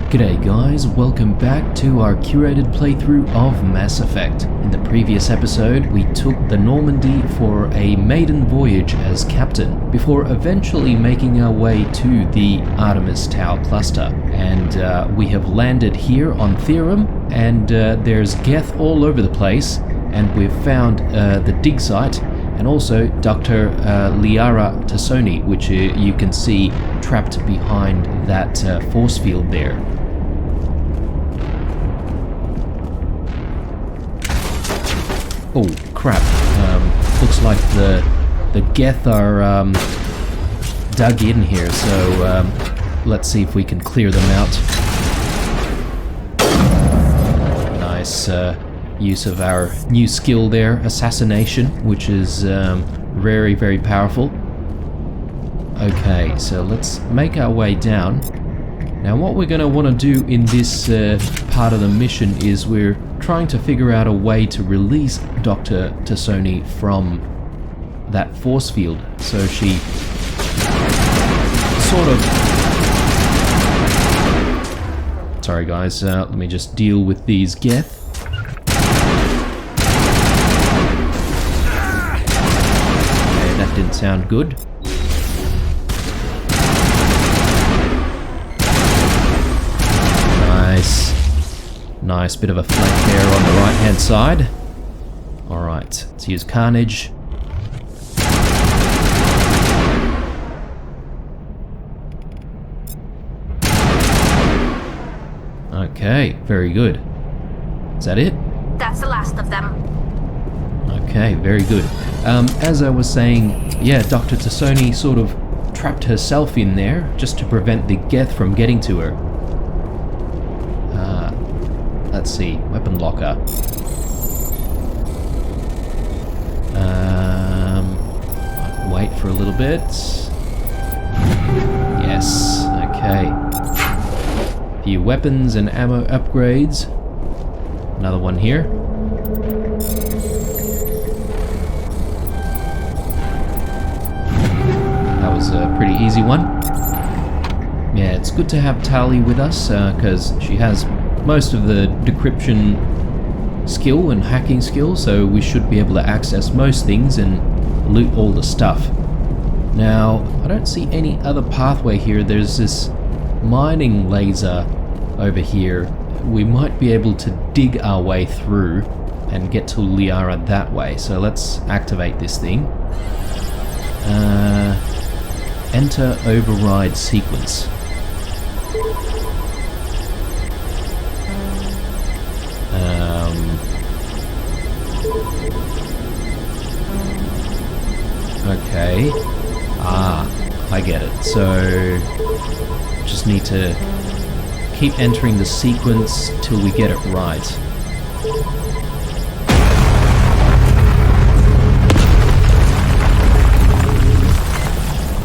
G'day guys, welcome back to our curated playthrough of Mass Effect. In the previous episode, we took the Normandy for a maiden voyage as captain, before eventually making our way to the Artemis Tau cluster. And we have landed here on Therum, and there's Geth all over the place, and we've found the dig site, and also Dr. Liara Tassoni, which you can see trapped behind that force field there. Oh crap, looks like the Geth are dug in here, so let's see if we can clear them out. Nice use of our new skill there, assassination, which is very, very powerful. Okay, so let's make our way down. Now what we're going to want to do in this part of the mission is we're trying to figure out a way to release Dr. Tassoni from that force field, so she sort of... Sorry guys, let me just deal with these Geth. Okay, that didn't sound good. Nice bit of a flank there on the right hand side. Alright, let's use Carnage. Okay, very good. Is that it? That's the last of them. Okay, very good. As I was saying, yeah, Dr. Tassoni sort of trapped herself in there just to prevent the Geth from getting to her. Let's see, weapon locker. Wait for a little bit. Yes, okay. A few weapons and ammo upgrades. Another one here. That was a pretty easy one. Yeah, it's good to have Tali with us, because she has most of the decryption skill and hacking skill, so we should be able to access most things and loot all the stuff. Now, I don't see any other pathway here. There's this mining laser over here. We might be able to dig our way through and get to Liara that way, so let's activate this thing. Enter override sequence. Okay. I get it. So, just need to keep entering the sequence till we get it right.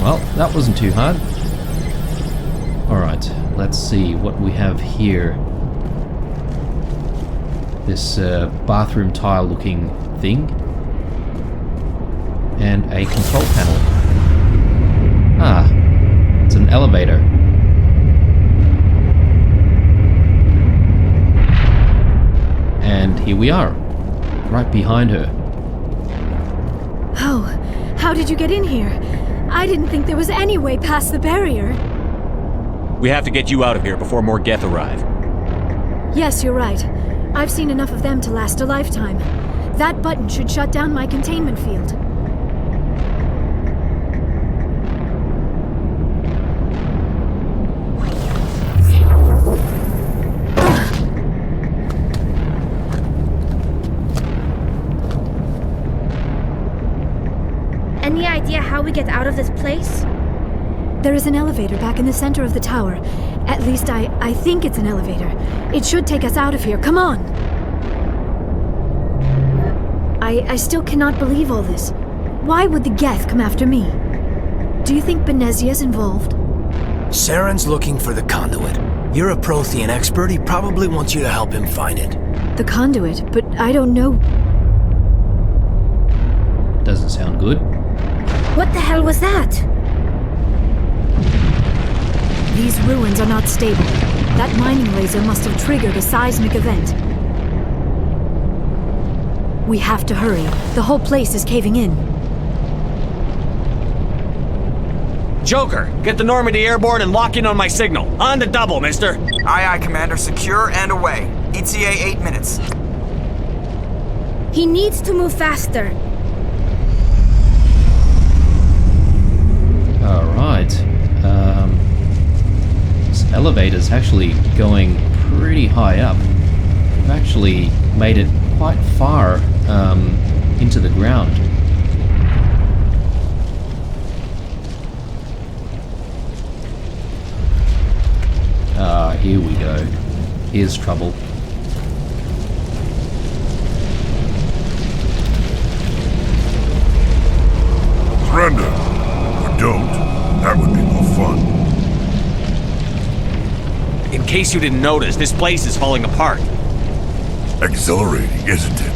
Well, that wasn't too hard. Alright, let's see what we have here. This bathroom tile looking thing. And a control panel. It's an elevator. And here we are, right behind her. Oh, how did you get in here? I didn't think there was any way past the barrier. We have to get you out of here before more Geth arrive. Yes, you're right. I've seen enough of them to last a lifetime. That button should shut down my containment field. Any idea how we get out of this place? There is an elevator back in the center of the tower. At least I think it's an elevator. It should take us out of here. Come on! I still cannot believe all this. Why would the Geth come after me? Do you think Benezia's involved? Saren's looking for the conduit. You're a Prothean expert. He probably wants you to help him find it. The conduit, but I don't know. Doesn't sound good. What the hell was that? These ruins are not stable. That mining laser must have triggered a seismic event. We have to hurry. The whole place is caving in. Joker, get the Normandy airborne and lock in on my signal. On the double, mister. Aye, aye, Commander. Secure and away. ETA 8 minutes. He needs to move faster. Alright. This elevator's actually going pretty high up. We've actually made it quite far into the ground. Here we go. Here's trouble. Surrender. Or don't. That would be more fun. In case you didn't notice, this place is falling apart. Exhilarating, isn't it?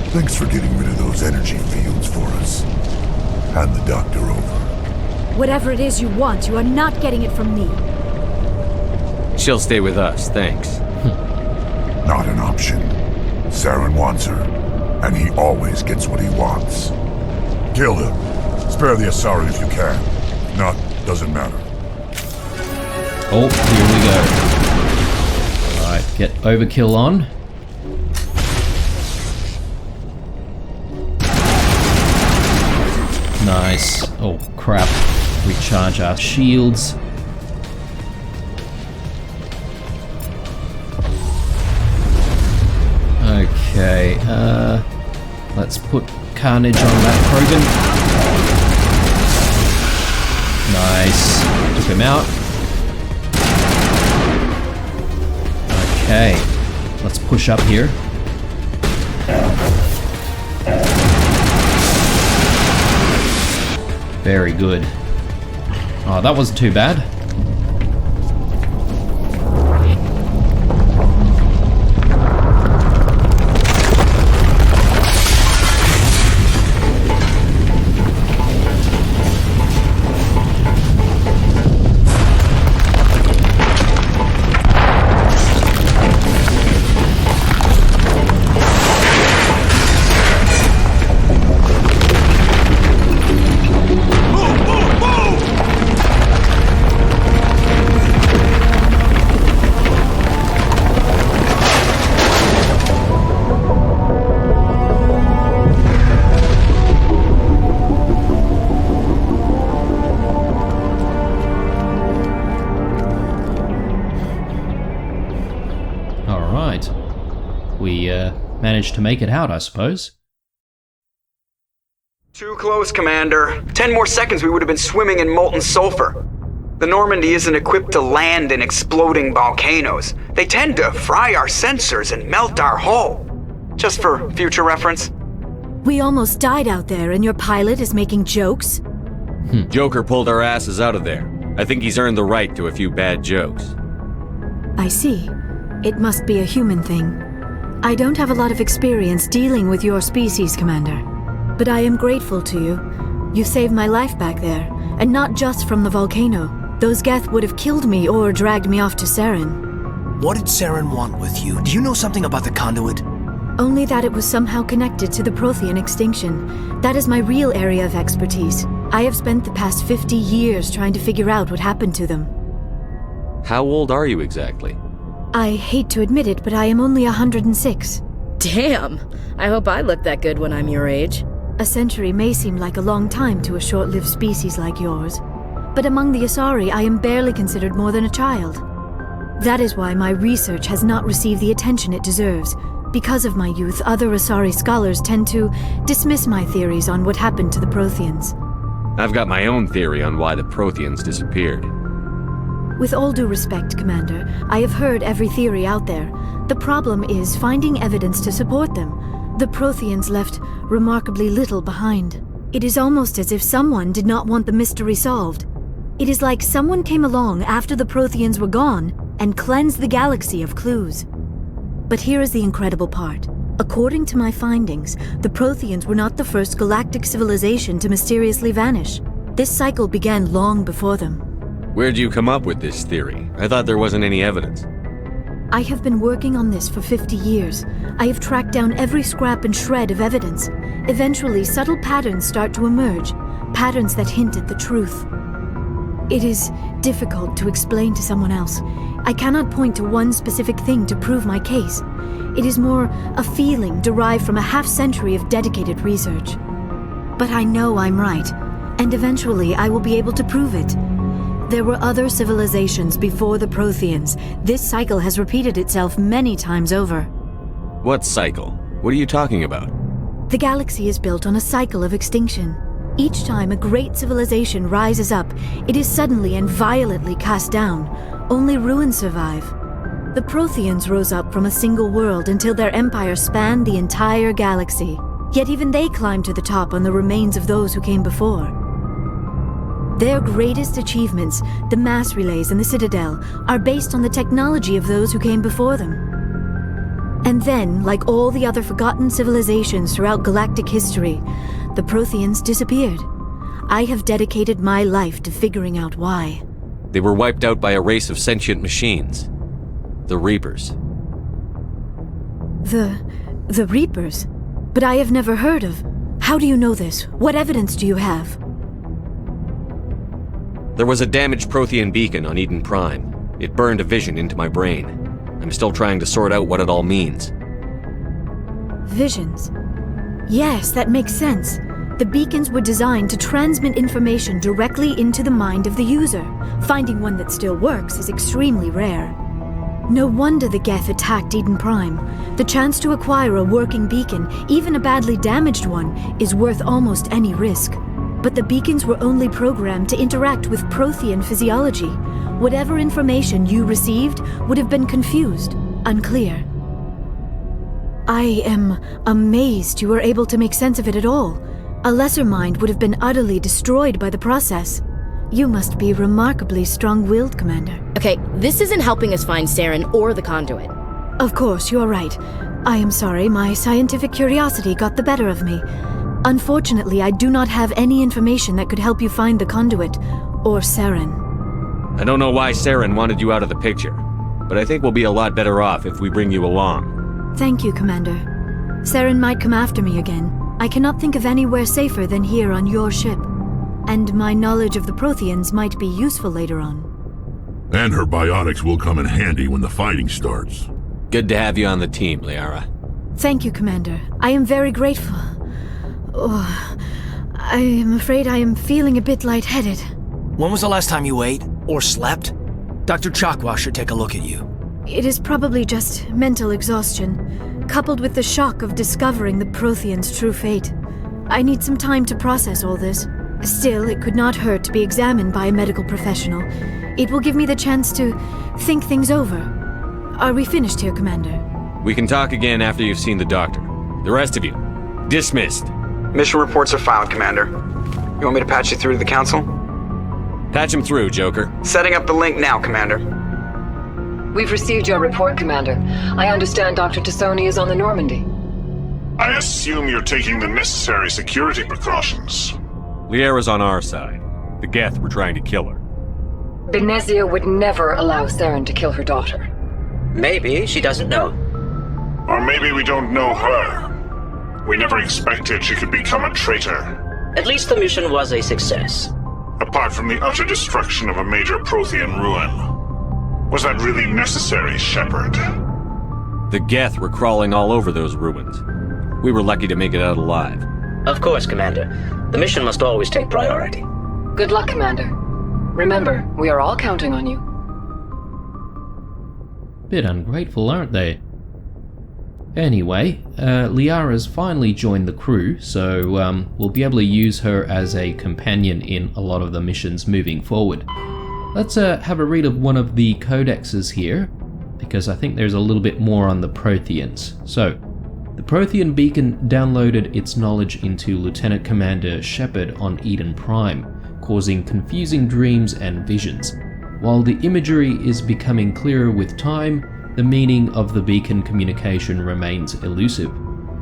Thanks for getting rid of those energy fields for us. Hand the doctor over. Whatever it is you want, you are not getting it from me. She'll stay with us, thanks. Not an option. Saren wants her, and he always gets what he wants. Kill him. Spare the Asari if you can. If not, doesn't matter. Oh, here we go. Alright, get overkill on. Nice. Oh, crap. Recharge our shields. Okay, let's put Carnage on that Krogan. Nice. Took him out. Okay, let's push up here. Very good. Oh, that wasn't too bad. Managed to make it out, I suppose. Too close, Commander. 10 more seconds we would have been swimming in molten sulfur. The Normandy isn't equipped to land in exploding volcanoes. They tend to fry our sensors and melt our hull. Just for future reference. We almost died out there and your pilot is making jokes? Joker pulled our asses out of there. I think he's earned the right to a few bad jokes. I see. It must be a human thing. I don't have a lot of experience dealing with your species, Commander. But I am grateful to you. You saved my life back there, and not just from the volcano. Those Geth would have killed me or dragged me off to Saren. What did Saren want with you? Do you know something about the conduit? Only that it was somehow connected to the Prothean extinction. That is my real area of expertise. I have spent the past 50 years trying to figure out what happened to them. How old are you exactly? I hate to admit it, but I am only 106. Damn! I hope I look that good when I'm your age. A century may seem like a long time to a short-lived species like yours, but among the Asari, I am barely considered more than a child. That is why my research has not received the attention it deserves. Because of my youth, other Asari scholars tend to dismiss my theories on what happened to the Protheans. I've got my own theory on why the Protheans disappeared. With all due respect, Commander, I have heard every theory out there. The problem is finding evidence to support them. The Protheans left remarkably little behind. It is almost as if someone did not want the mystery solved. It is like someone came along after the Protheans were gone and cleansed the galaxy of clues. But here is the incredible part. According to my findings, the Protheans were not the first galactic civilization to mysteriously vanish. This cycle began long before them. Where'd you come up with this theory? I thought there wasn't any evidence. I have been working on this for 50 years. I have tracked down every scrap and shred of evidence. Eventually, subtle patterns start to emerge, patterns that hint at the truth. It is difficult to explain to someone else. I cannot point to one specific thing to prove my case. It is more a feeling derived from a half-century of dedicated research. But I know I'm right, and eventually I will be able to prove it. There were other civilizations before the Protheans. This cycle has repeated itself many times over. What cycle? What are you talking about? The galaxy is built on a cycle of extinction. Each time a great civilization rises up, it is suddenly and violently cast down. Only ruins survive. The Protheans rose up from a single world until their empire spanned the entire galaxy. Yet even they climbed to the top on the remains of those who came before. Their greatest achievements, the mass relays and the Citadel, are based on the technology of those who came before them. And then, like all the other forgotten civilizations throughout galactic history, the Protheans disappeared. I have dedicated my life to figuring out why. They were wiped out by a race of sentient machines. The Reapers. The Reapers? But I have never heard of. How do you know this? What evidence do you have? There was a damaged Prothean beacon on Eden Prime. It burned a vision into my brain. I'm still trying to sort out what it all means. Visions? Yes, that makes sense. The beacons were designed to transmit information directly into the mind of the user. Finding one that still works is extremely rare. No wonder the Geth attacked Eden Prime. The chance to acquire a working beacon, even a badly damaged one, is worth almost any risk. But the beacons were only programmed to interact with Prothean physiology. Whatever information you received would have been confused, unclear. I am amazed you were able to make sense of it at all. A lesser mind would have been utterly destroyed by the process. You must be remarkably strong-willed, Commander. Okay, this isn't helping us find Saren or the conduit. Of course, you're right. I am sorry, my scientific curiosity got the better of me. Unfortunately, I do not have any information that could help you find the conduit, or Saren. I don't know why Saren wanted you out of the picture, but I think we'll be a lot better off if we bring you along. Thank you, Commander. Saren might come after me again. I cannot think of anywhere safer than here on your ship. And my knowledge of the Protheans might be useful later on. And her biotics will come in handy when the fighting starts. Good to have you on the team, Liara. Thank you, Commander. I am very grateful. Oh, I am afraid I am feeling a bit lightheaded. When was the last time you ate or slept? Dr. Chakwa should take a look at you. It is probably just mental exhaustion, coupled with the shock of discovering the Protheans' true fate. I need some time to process all this. Still, it could not hurt to be examined by a medical professional. It will give me the chance to think things over. Are we finished here, Commander? We can talk again after you've seen the doctor. The rest of you, dismissed. Mission reports are filed, Commander. You want me to patch you through to the Council? Patch him through, Joker. Setting up the link now, Commander. We've received your report, Commander. I understand Dr. Tassoni is on the Normandy. I assume you're taking the necessary security precautions. Liara's on our side. The Geth were trying to kill her. Benezia would never allow Saren to kill her daughter. Maybe she doesn't know. Or maybe we don't know her. We never expected she could become a traitor. At least the mission was a success. Apart from the utter destruction of a major Prothean ruin. Was that really necessary, Shepard? The Geth were crawling all over those ruins. We were lucky to make it out alive. Of course, Commander. The mission must always take priority. Good luck, Commander. Remember, we are all counting on you. Bit ungrateful, aren't they? Anyway, Liara's finally joined the crew, so we'll be able to use her as a companion in a lot of the missions moving forward. Let's have a read of one of the codexes here, because I think there's a little bit more on the Protheans. So, the Prothean beacon downloaded its knowledge into Lieutenant Commander Shepard on Eden Prime, causing confusing dreams and visions. While the imagery is becoming clearer with time, the meaning of the beacon communication remains elusive.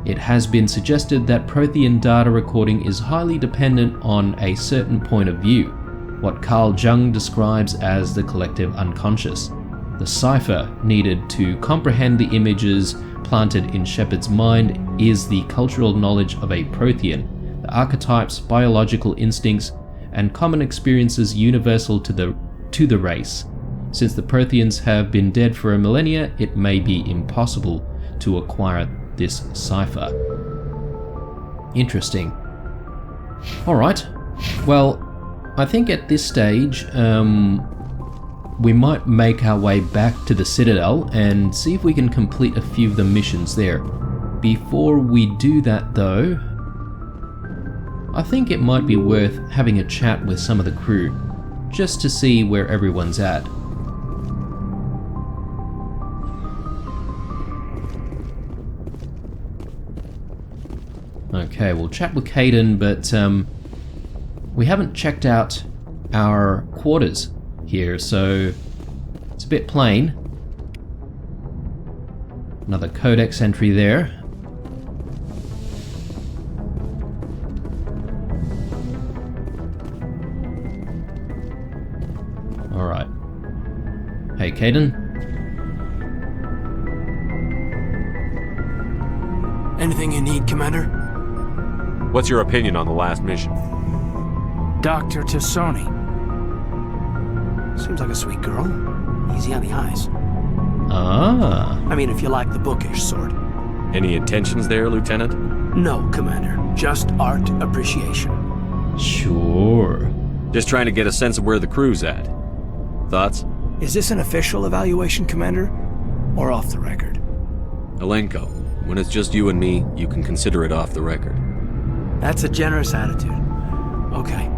It has been suggested that Prothean data recording is highly dependent on a certain point of view. what Carl Jung describes as the collective unconscious. The cipher needed to comprehend the images planted in Shepard's mind is the cultural knowledge of a Prothean, the archetypes, biological instincts, and common experiences universal to the race. Since the Protheans have been dead for a millennia, it may be impossible to acquire this cipher. Interesting. Alright, well, I think at this stage, we might make our way back to the Citadel and see if we can complete a few of the missions there. Before we do that though, I think it might be worth having a chat with some of the crew, just to see where everyone's at. Okay, we'll chat with Kaidan, but we haven't checked out our quarters here, so it's a bit plain. Another codex entry there. Alright. Hey, Kaidan. Anything you need, Commander? What's your opinion on the last mission? Dr. Tassoni. Seems like a sweet girl. Easy on the eyes. Ah. I mean, if you like the bookish sort. Any intentions there, Lieutenant? No, Commander. Just art appreciation. Sure. Just trying to get a sense of where the crew's at. Thoughts? Is this an official evaluation, Commander? Or off the record? Alenko, when it's just you and me, you can consider it off the record. That's a generous attitude. Okay.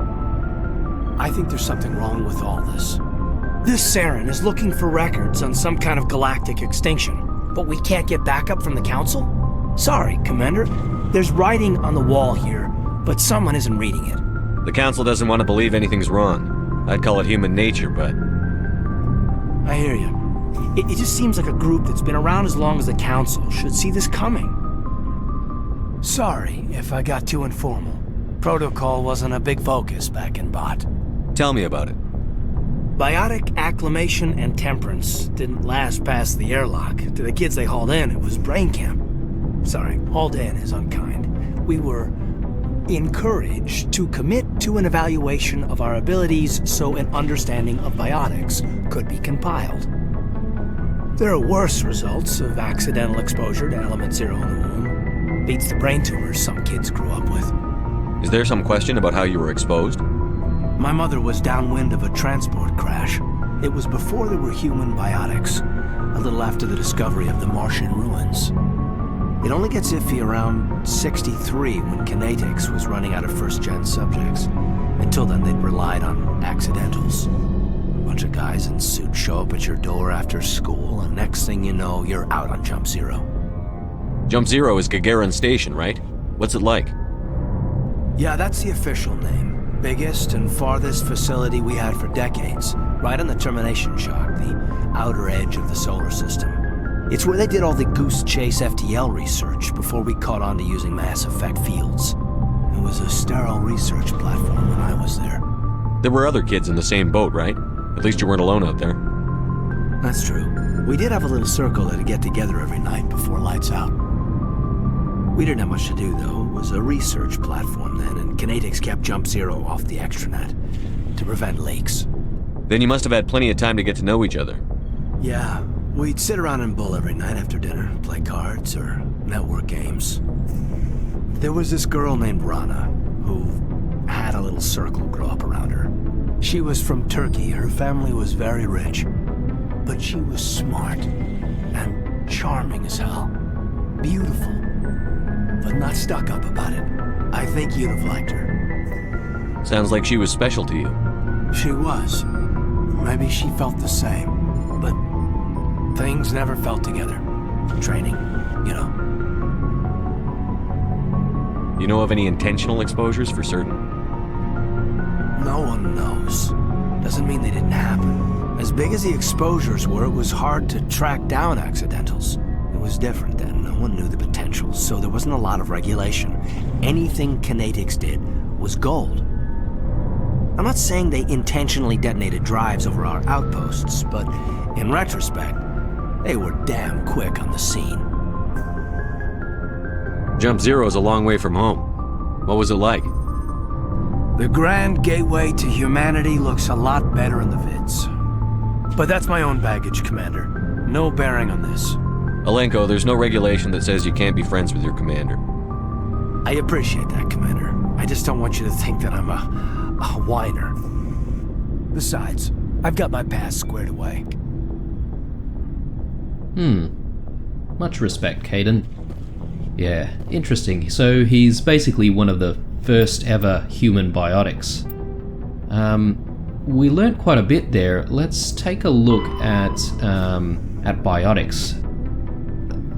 I think there's something wrong with all this. This Saren is looking for records on some kind of galactic extinction, but we can't get backup from the Council? Sorry, Commander. There's writing on the wall here, but someone isn't reading it. The Council doesn't want to believe anything's wrong. I'd call it human nature, but... I hear you. It just seems like a group that's been around as long as the Council should see this coming. Sorry if I got too informal. Protocol wasn't a big focus back in Bot. Tell me about it. Biotic acclimation and temperance didn't last past the airlock. To the kids they hauled in, it was brain camp. Sorry, hauled in is unkind. We were encouraged to commit to an evaluation of our abilities so an understanding of biotics could be compiled. There are worse results of accidental exposure to Element Zero in the womb. Beats the brain tumors some kids grew up with. Is there some question about how you were exposed? My mother was downwind of a transport crash. It was before there were human biotics, a little after the discovery of the Martian ruins. It only gets iffy around 63 when Kinetics was running out of first-gen subjects. Until then, they'd relied on accidentals. A bunch of guys in suits show up at your door after school, and next thing you know, you're out on Jump Zero. Jump Zero is Gagarin Station, right? What's it like? Yeah, that's the official name. Biggest and farthest facility we had for decades, right on the termination shock, the outer edge of the solar system. It's where they did all the Goose Chase FTL research before we caught on to using mass effect fields. It was a sterile research platform when I was there. There were other kids in the same boat, right? At least you weren't alone out there. That's true. We did have a little circle that'd get together every night before lights out. We didn't have much to do, though. It was a research platform then, and Kinetics kept Jump Zero off the extranet to prevent leaks. Then you must have had plenty of time to get to know each other. Yeah, we'd sit around and bull every night after dinner, play cards or network games. There was this girl named Rana, who had a little circle grow up around her. She was from Turkey. Her family was very rich, but she was smart and charming as hell. Beautiful. But not stuck up about it. I think you'd have liked her. Sounds like she was special to you. She was. Maybe she felt the same. But things never felt together. Training, you know. You know of any intentional exposures for certain? No one knows. Doesn't mean they didn't happen. As big as the exposures were, it was hard to track down accidentals. It was different then. No one knew the potential, so there wasn't a lot of regulation. Anything Kinetics did was gold. I'm not saying they intentionally detonated drives over our outposts, but in retrospect, they were damn quick on the scene. Jump Zero's a long way from home. What was it like? The grand gateway to humanity looks a lot better in the vids. But that's my own baggage, Commander. No bearing on this. Alenko, there's no regulation that says you can't be friends with your commander. I appreciate that, Commander. I just don't want you to think that I'm a whiner. Besides, I've got my past squared away. Much respect, Kaidan. Yeah, interesting. So he's basically one of the first ever human biotics. We learnt quite a bit there. Let's take a look at biotics.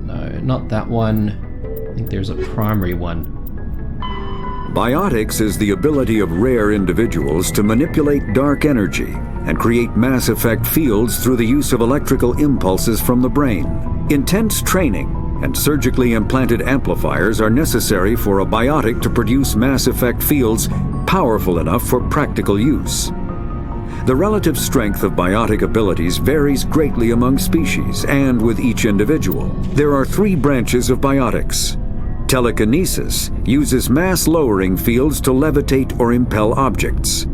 No, not that one. I think there's a primary one. Biotics is the ability of rare individuals to manipulate dark energy and create mass effect fields through the use of electrical impulses from the brain. Intense training and surgically implanted amplifiers are necessary for a biotic to produce mass effect fields powerful enough for practical use. The relative strength of biotic abilities varies greatly among species and with each individual. There are 3 branches of biotics. Telekinesis uses mass-lowering fields to levitate or impel objects.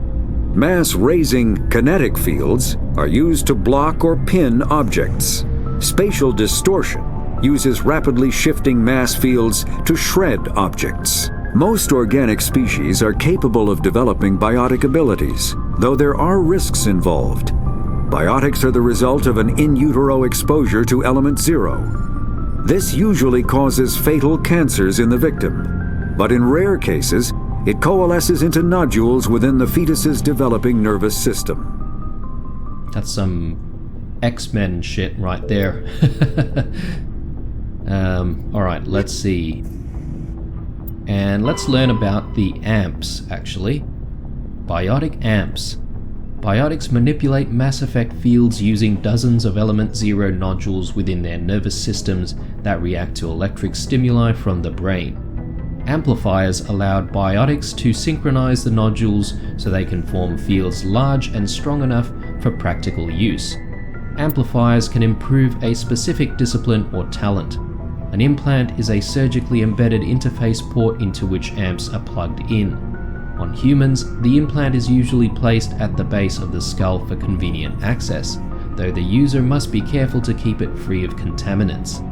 Mass-raising kinetic fields are used to block or pin objects. Spatial distortion uses rapidly shifting mass fields to shred objects. Most organic species are capable of developing biotic abilities, though there are risks involved. Biotics are the result of an in utero exposure to element 0. This usually causes fatal cancers in the victim, but in rare cases, it coalesces into nodules within the fetus's developing nervous system. That's some X-Men shit right there. Alright, let's see. And let's learn about the amps, actually. Biotic amps. Biotics manipulate mass effect fields using dozens of element 0 nodules within their nervous systems that react to electric stimuli from the brain. Amplifiers allowed biotics to synchronize the nodules so they can form fields large and strong enough for practical use. Amplifiers can improve a specific discipline or talent. An implant is a surgically embedded interface port into which amps are plugged in. On humans, the implant is usually placed at the base of the skull for convenient access, though the user must be careful to keep it free of contaminants.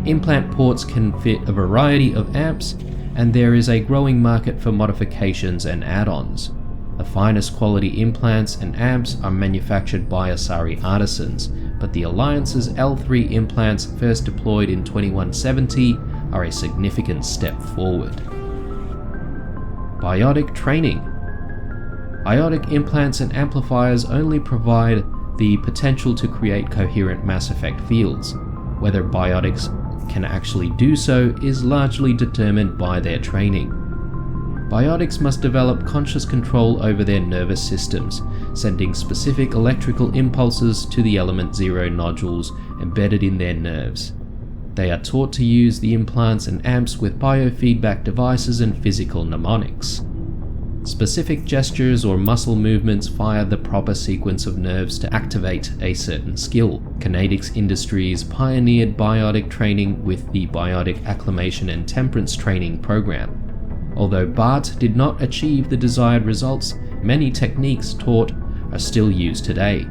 Implant ports can fit a variety of amps, and there is a growing market for modifications and add-ons. The finest quality implants and amps are manufactured by Asari artisans, but the Alliance's L3 implants first deployed in 2170 are a significant step forward. Biotic training. Biotic implants and amplifiers only provide the potential to create coherent mass effect fields. Whether biotics can actually do so is largely determined by their training. Biotics must develop conscious control over their nervous systems, sending specific electrical impulses to the element 0 nodules embedded in their nerves. They are taught to use the implants and amps with biofeedback devices and physical mnemonics. Specific gestures or muscle movements fire the proper sequence of nerves to activate a certain skill. Kinetics Industries pioneered biotic training with the Biotic Acclimation and Temperance Training program. Although BART did not achieve the desired results, many techniques taught are still used today.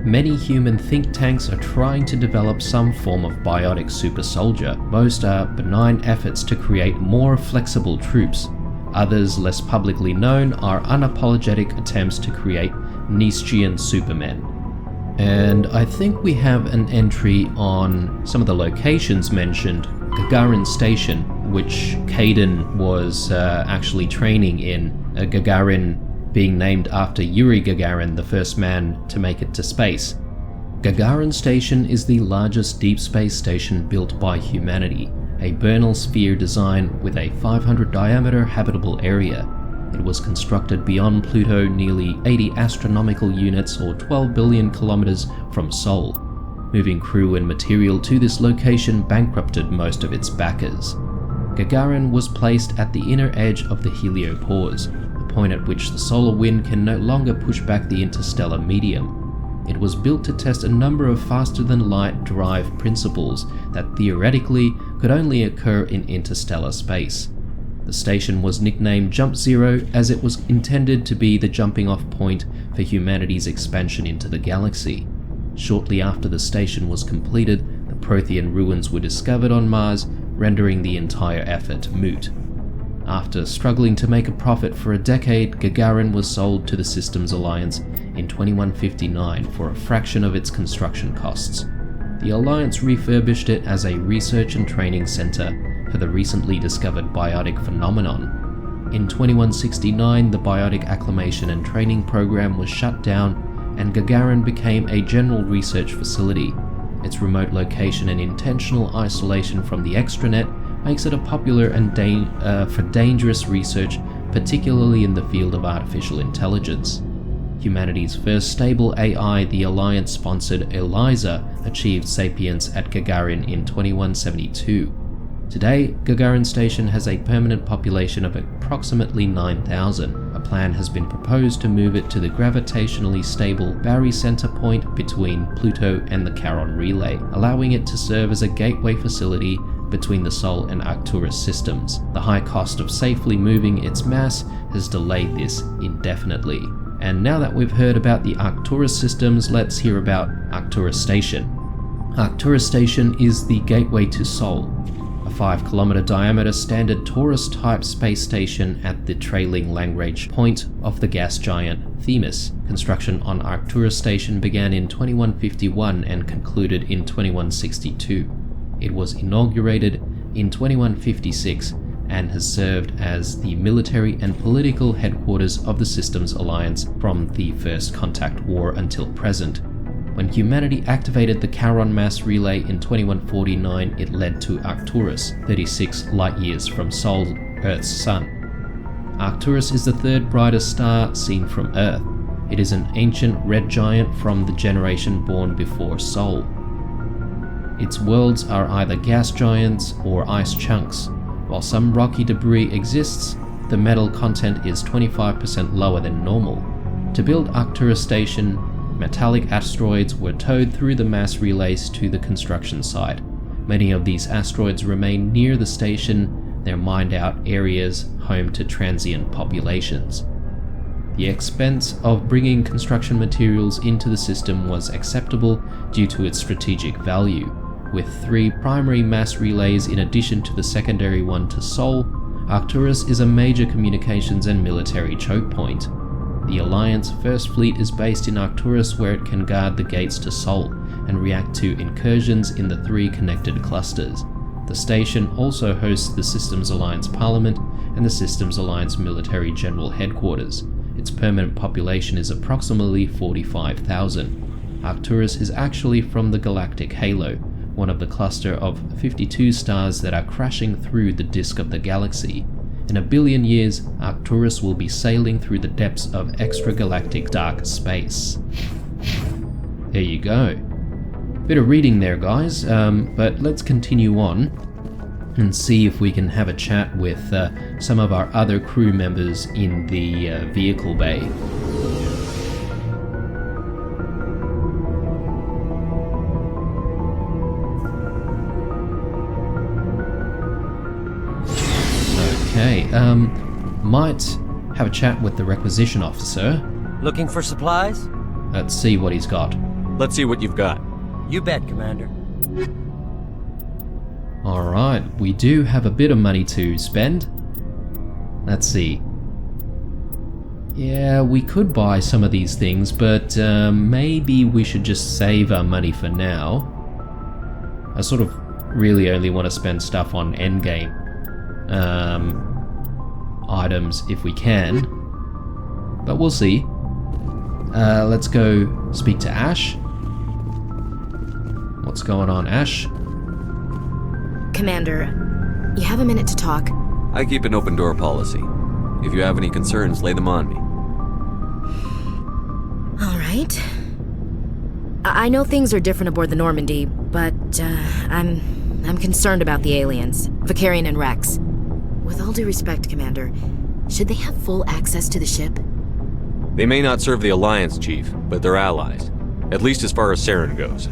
Many human think tanks are trying to develop some form of biotic super soldier. Most are benign efforts to create more flexible troops. Others, less publicly known, are unapologetic attempts to create Nietzschean supermen. And I think we have an entry on some of the locations mentioned. Gagarin Station, which Kaidan was actually training in. Gagarin being named after Yuri Gagarin, the first man to make it to space. Gagarin Station is the largest deep space station built by humanity, a Bernal sphere design with a 500 diameter habitable area. It was constructed beyond Pluto, nearly 80 astronomical units or 12 billion kilometers from Sol. Moving crew and material to this location bankrupted most of its backers. Gagarin was placed at the inner edge of the heliopause, a point at which the solar wind can no longer push back the interstellar medium. It was built to test a number of faster-than-light drive principles that theoretically could only occur in interstellar space. The station was nicknamed Jump Zero as it was intended to be the jumping-off point for humanity's expansion into the galaxy. Shortly after the station was completed, the Prothean ruins were discovered on Mars, rendering the entire effort moot. After struggling to make a profit for a decade, Gagarin was sold to the Systems Alliance in 2159 for a fraction of its construction costs. The Alliance refurbished it as a research and training center for the recently discovered biotic phenomenon. In 2169, the Biotic Acclimation and Training Program was shut down, and Gagarin became a general research facility. Its remote location and intentional isolation from the extranet makes it a popular and for dangerous research, particularly in the field of artificial intelligence. Humanity's first stable AI, the Alliance-sponsored ELIZA, achieved sapience at Gagarin in 2172. Today, Gagarin Station has a permanent population of approximately 9,000. A plan has been proposed to move it to the gravitationally stable Barry Center point between Pluto and the Charon Relay, allowing it to serve as a gateway facility between the Sol and Arcturus systems. The high cost of safely moving its mass has delayed this indefinitely. And now that we've heard about the Arcturus systems, let's hear about Arcturus Station. Arcturus Station is the gateway to Sol, a 5-kilometer diameter standard Taurus-type space station at the trailing Lagrange point of the gas giant Themis. Construction on Arcturus Station began in 2151 and concluded in 2162. It was inaugurated in 2156 and has served as the military and political headquarters of the Systems Alliance from the First Contact War until present. When humanity activated the Charon mass relay in 2149, it led to Arcturus, 36 light-years from Sol, Earth's sun. Arcturus is the third brightest star seen from Earth. It is an ancient red giant from the generation born before Sol. Its worlds are either gas giants or ice chunks. While some rocky debris exists, the metal content is 25% lower than normal. To build Arcturus Station, metallic asteroids were towed through the mass relays to the construction site. Many of these asteroids remain near the station, their mined-out areas home to transient populations. The expense of bringing construction materials into the system was acceptable due to its strategic value. With 3 primary mass relays in addition to the secondary one to Sol, Arcturus is a major communications and military choke point. The Alliance First Fleet is based in Arcturus, where it can guard the gates to Sol and react to incursions in the 3 connected clusters. The station also hosts the Systems Alliance Parliament and the Systems Alliance Military General Headquarters. Its permanent population is approximately 45,000. Arcturus is actually from the galactic halo, one of the cluster of 52 stars that are crashing through the disk of the galaxy. In 1 billion years, Arcturus will be sailing through the depths of extragalactic dark space. There you go. Bit of reading there, guys, but let's continue on and see if we can have a chat with some of our other crew members in the vehicle bay. Okay, might have a chat with the requisition officer. Looking for supplies? Let's see what he's got. Let's see what you've got. You bet, Commander. Alright, we do have a bit of money to spend. Let's see. Yeah, we could buy some of these things, but maybe we should just save our money for now. I sort of really only want to spend stuff on endgame items if we can, but we'll see. Let's go speak to Ash. What's going on, Ash? Commander, you have a minute to talk? I keep an open door policy. If you have any concerns, lay them on me. All right. I know things are different aboard the Normandy, but I'm concerned about the aliens, Vicarian and Rex. With all due respect, Commander, Should they have full access to the ship? They may not serve the Alliance, Chief, but they're allies. At least as far as Saren goes.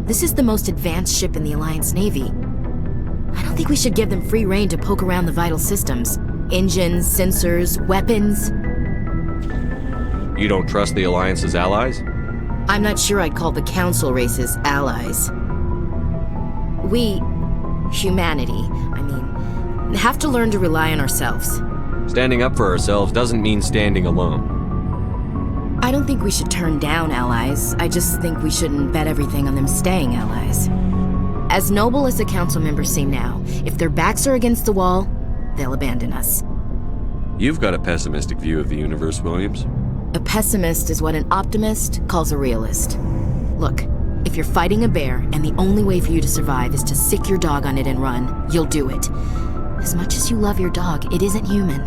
This is the most advanced ship in the Alliance Navy. I don't think we should give them free rein to poke around the vital systems. Engines, sensors, weapons. You don't trust the Alliance's allies? I'm not sure I'd call the Council races allies. We, humanity, have to learn to rely on ourselves. Standing up for ourselves doesn't mean standing alone. I don't think we should turn down allies. I just think we shouldn't bet everything on them staying allies. As noble as the Council members seem now, if their backs are against the wall, they'll abandon us. You've got a pessimistic view of the universe, Williams. A pessimist is what an optimist calls a realist. Look, if you're fighting a bear and the only way for you to survive is to sick your dog on it and run, you'll do it. As much as you love your dog, it isn't human.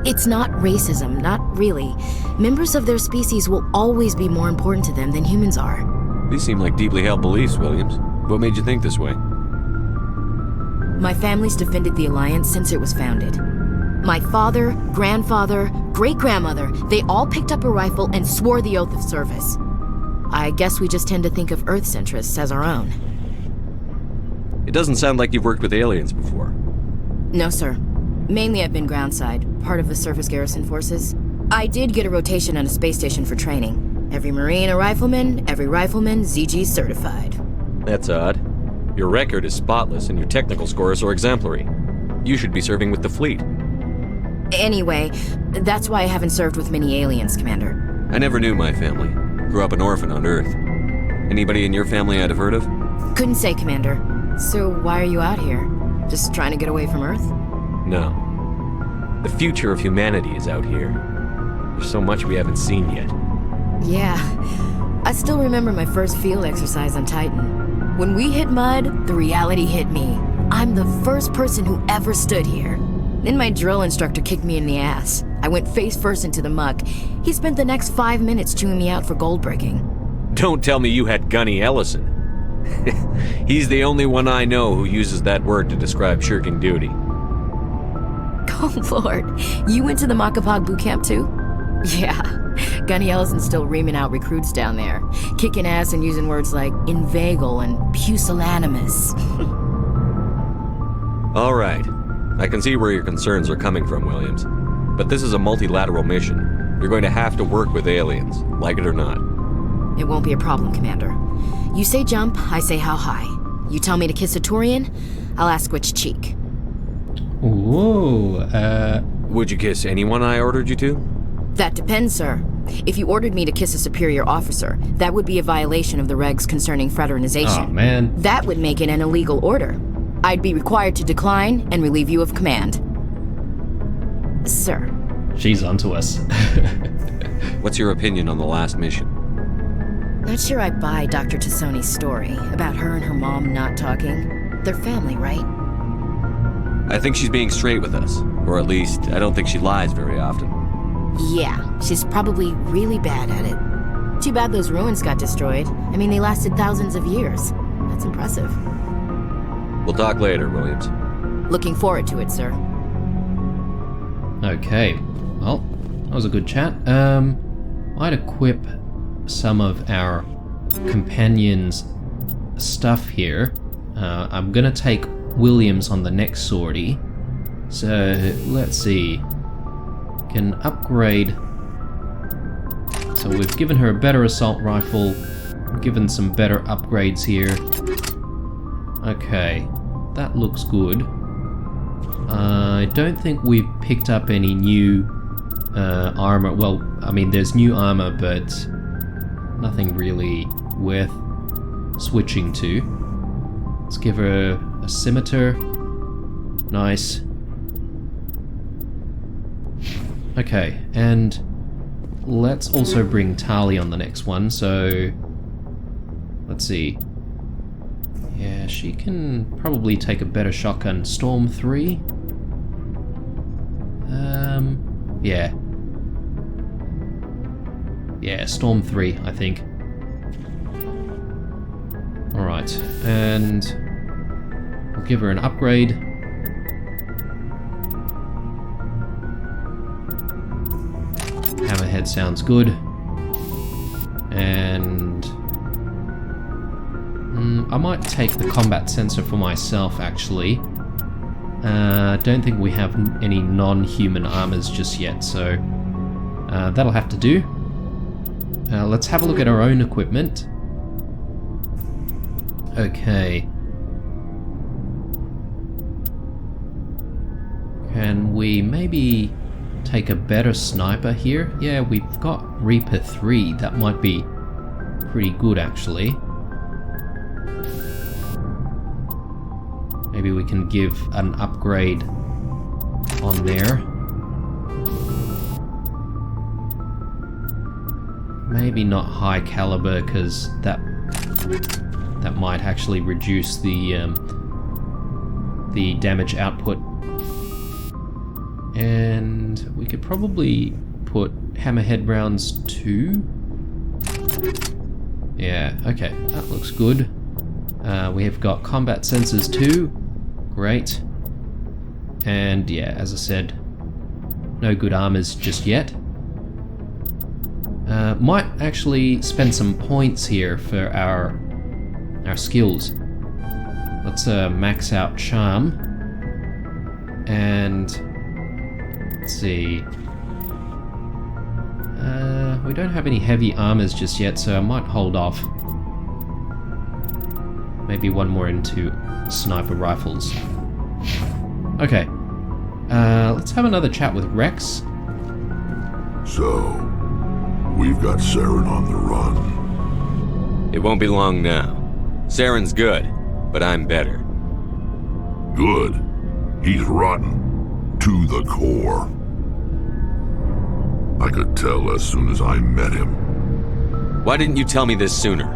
It's not racism, not really. Members of their species will always be more important to them than humans are. These seem like deeply held beliefs, Williams. What made you think this way? My family's defended the Alliance since it was founded. My father, grandfather, great-grandmother, they all picked up a rifle and swore the oath of service. I guess we just tend to think of Earth's interests as our own. It doesn't sound like you've worked with aliens before. No, sir. Mainly I've been groundside, part of the surface garrison forces. I did get a rotation on a space station for training. Every Marine a rifleman, every rifleman ZG certified. That's odd. Your record is spotless and your technical scores are exemplary. You should be serving with the fleet. Anyway, that's why I haven't served with many aliens, Commander. I never knew my family. Grew up an orphan on Earth. Anybody in your family I'd have heard of? Couldn't say, Commander. So why are you out here? Just trying to get away from Earth? No. The future of humanity is out here. There's so much we haven't seen yet. Yeah. I still remember my first field exercise on Titan. When we hit mud, the reality hit me. I'm the first person who ever stood here. Then my drill instructor kicked me in the ass. I went face first into the muck. He spent the next 5 minutes chewing me out for gold breaking. Don't tell me you had Gunny Ellison. He's the only one I know who uses that word to describe shirking duty. Oh, Lord. You went to the Makapog boot camp, too? Yeah. Gunny Ellison's still reaming out recruits down there. Kicking ass and using words like inveigle and pusillanimous. All right. I can see where your concerns are coming from, Williams. But this is a multilateral mission. You're going to have to work with aliens, like it or not. It won't be a problem, Commander. You say jump, I say how high. You tell me to kiss a Turian, I'll ask which cheek. Whoa, Would you kiss anyone I ordered you to? That depends, sir. If you ordered me to kiss a superior officer, that would be a violation of the regs concerning fraternization. Oh, man. That would make it an illegal order. I'd be required to decline and relieve you of command. Sir. She's onto us. What's your opinion on the last mission? Not sure I buy Dr. Tassoni's story about her and her mom not talking. They're family, right? I think she's being straight with us. Or at least, I don't think she lies very often. Yeah, she's probably really bad at it. Too bad those ruins got destroyed. I mean, they lasted thousands of years. That's impressive. We'll talk later, Williams. Looking forward to it, sir. Okay, well, that was a good chat. I'd equip some of our companions' stuff here. I'm gonna take Williams on the next sortie. So, let's see. Can upgrade. So we've given her a better assault rifle, given some better upgrades here. Okay, that looks good. I don't think we've picked up any new armor. Well, I mean, there's new armor, but nothing really worth switching to. Let's give her a scimitar. Nice. Okay, and let's also bring Tali on the next one, so let's see. Yeah, she can probably take a better shotgun. Storm 3? Yeah. Yeah, Storm 3, I think. Alright, and we'll give her an upgrade. Overhead sounds good. And I might take the combat sensor for myself, actually. Don't think we have any non-human armors just yet, so that'll have to do. Let's have a look at our own equipment. Okay. Can we maybe take a better sniper here? Yeah, we've got Reaper 3. That might be pretty good, actually. Maybe we can give an upgrade on there. Maybe not high caliber, because that might actually reduce the damage output. And we could probably put hammerhead rounds 2. Yeah, okay, that looks good. We have got combat sensors too. Great. And yeah, as I said, no good armors just yet. Might actually spend some points here for our skills. Let's max out Charm. And let's see. We don't have any heavy armors just yet, so I might hold off. Maybe one more into sniper rifles. Okay. Let's have another chat with Rex. So, we've got Saren on the run. It won't be long now. Saren's good, but I'm better. Good? He's rotten. To the core. I could tell as soon as I met him. Why didn't you tell me this sooner?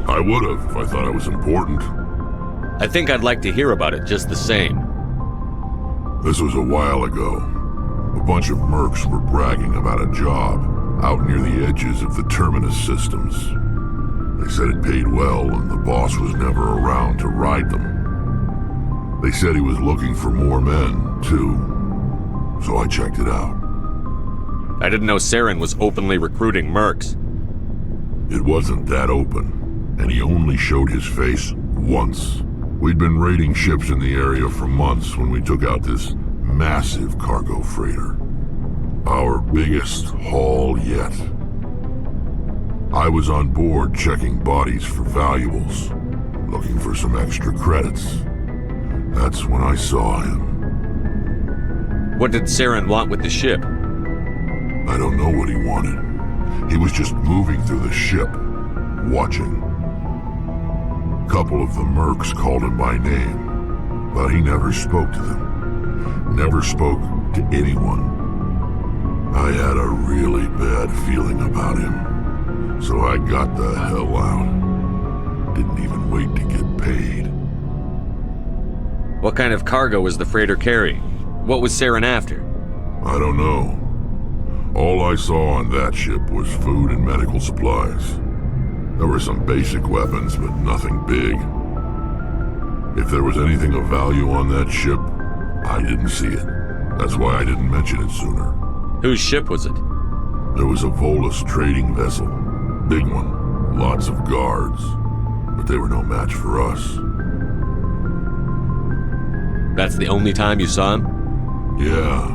I would have if I thought it was important. I think I'd like to hear about it just the same. This was a while ago. A bunch of mercs were bragging about a job out near the edges of the Terminus systems. They said it paid well and the boss was never around to ride them. They said he was looking for more men, too. So I checked it out. I didn't know Saren was openly recruiting mercs. It wasn't that open, and he only showed his face once. We'd been raiding ships in the area for months when we took out this massive cargo freighter. Our biggest haul yet. I was on board checking bodies for valuables, looking for some extra credits. That's when I saw him. What did Saren want with the ship? I don't know what he wanted. He was just moving through the ship, watching. A couple of the mercs called him by name, but he never spoke to them. Never spoke to anyone. I had a really bad feeling about him, so I got the hell out. Didn't even wait to get paid. What kind of cargo was the freighter carrying? What was Saren after? I don't know. All I saw on that ship was food and medical supplies. There were some basic weapons, but nothing big. If there was anything of value on that ship, I didn't see it. That's why I didn't mention it sooner. Whose ship was it? There was a Volus trading vessel. Big one. Lots of guards. But they were no match for us. That's the only time you saw him? Yeah.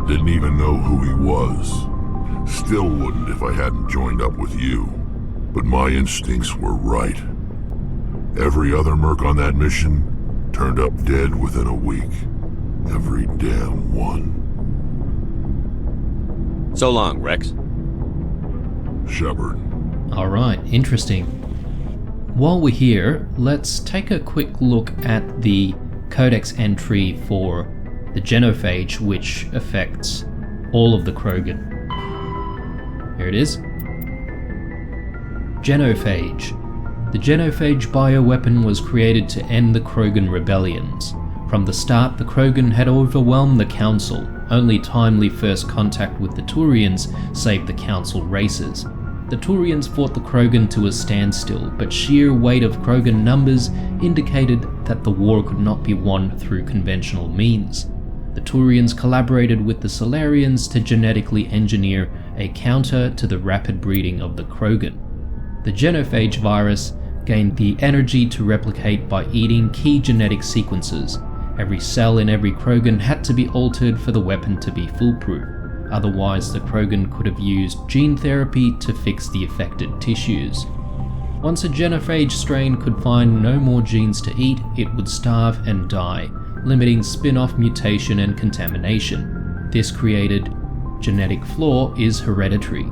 Didn't even know who he was. Still wouldn't if I hadn't joined up with you. But my instincts were right. Every other merc on that mission turned up dead within a week. Every damn one. So long, Rex. Shepard. Alright, interesting. While we're here, let's take a quick look at the codex entry for the genophage, which affects all of the Krogan. Here it is. Genophage. The genophage bioweapon was created to end the Krogan rebellions. From the start, the Krogan had overwhelmed the Council. Only timely first contact with the Turians saved the Council races. The Turians fought the Krogan to a standstill, but sheer weight of Krogan numbers indicated that the war could not be won through conventional means. The Turians collaborated with the Salarians to genetically engineer a counter to the rapid breeding of the Krogan. The genophage virus gained the energy to replicate by eating key genetic sequences. Every cell in every Krogan had to be altered for the weapon to be foolproof. Otherwise, the Krogan could have used gene therapy to fix the affected tissues. Once a genophage strain could find no more genes to eat, it would starve and die, limiting spin-off mutation and contamination. This created genetic flaw is hereditary.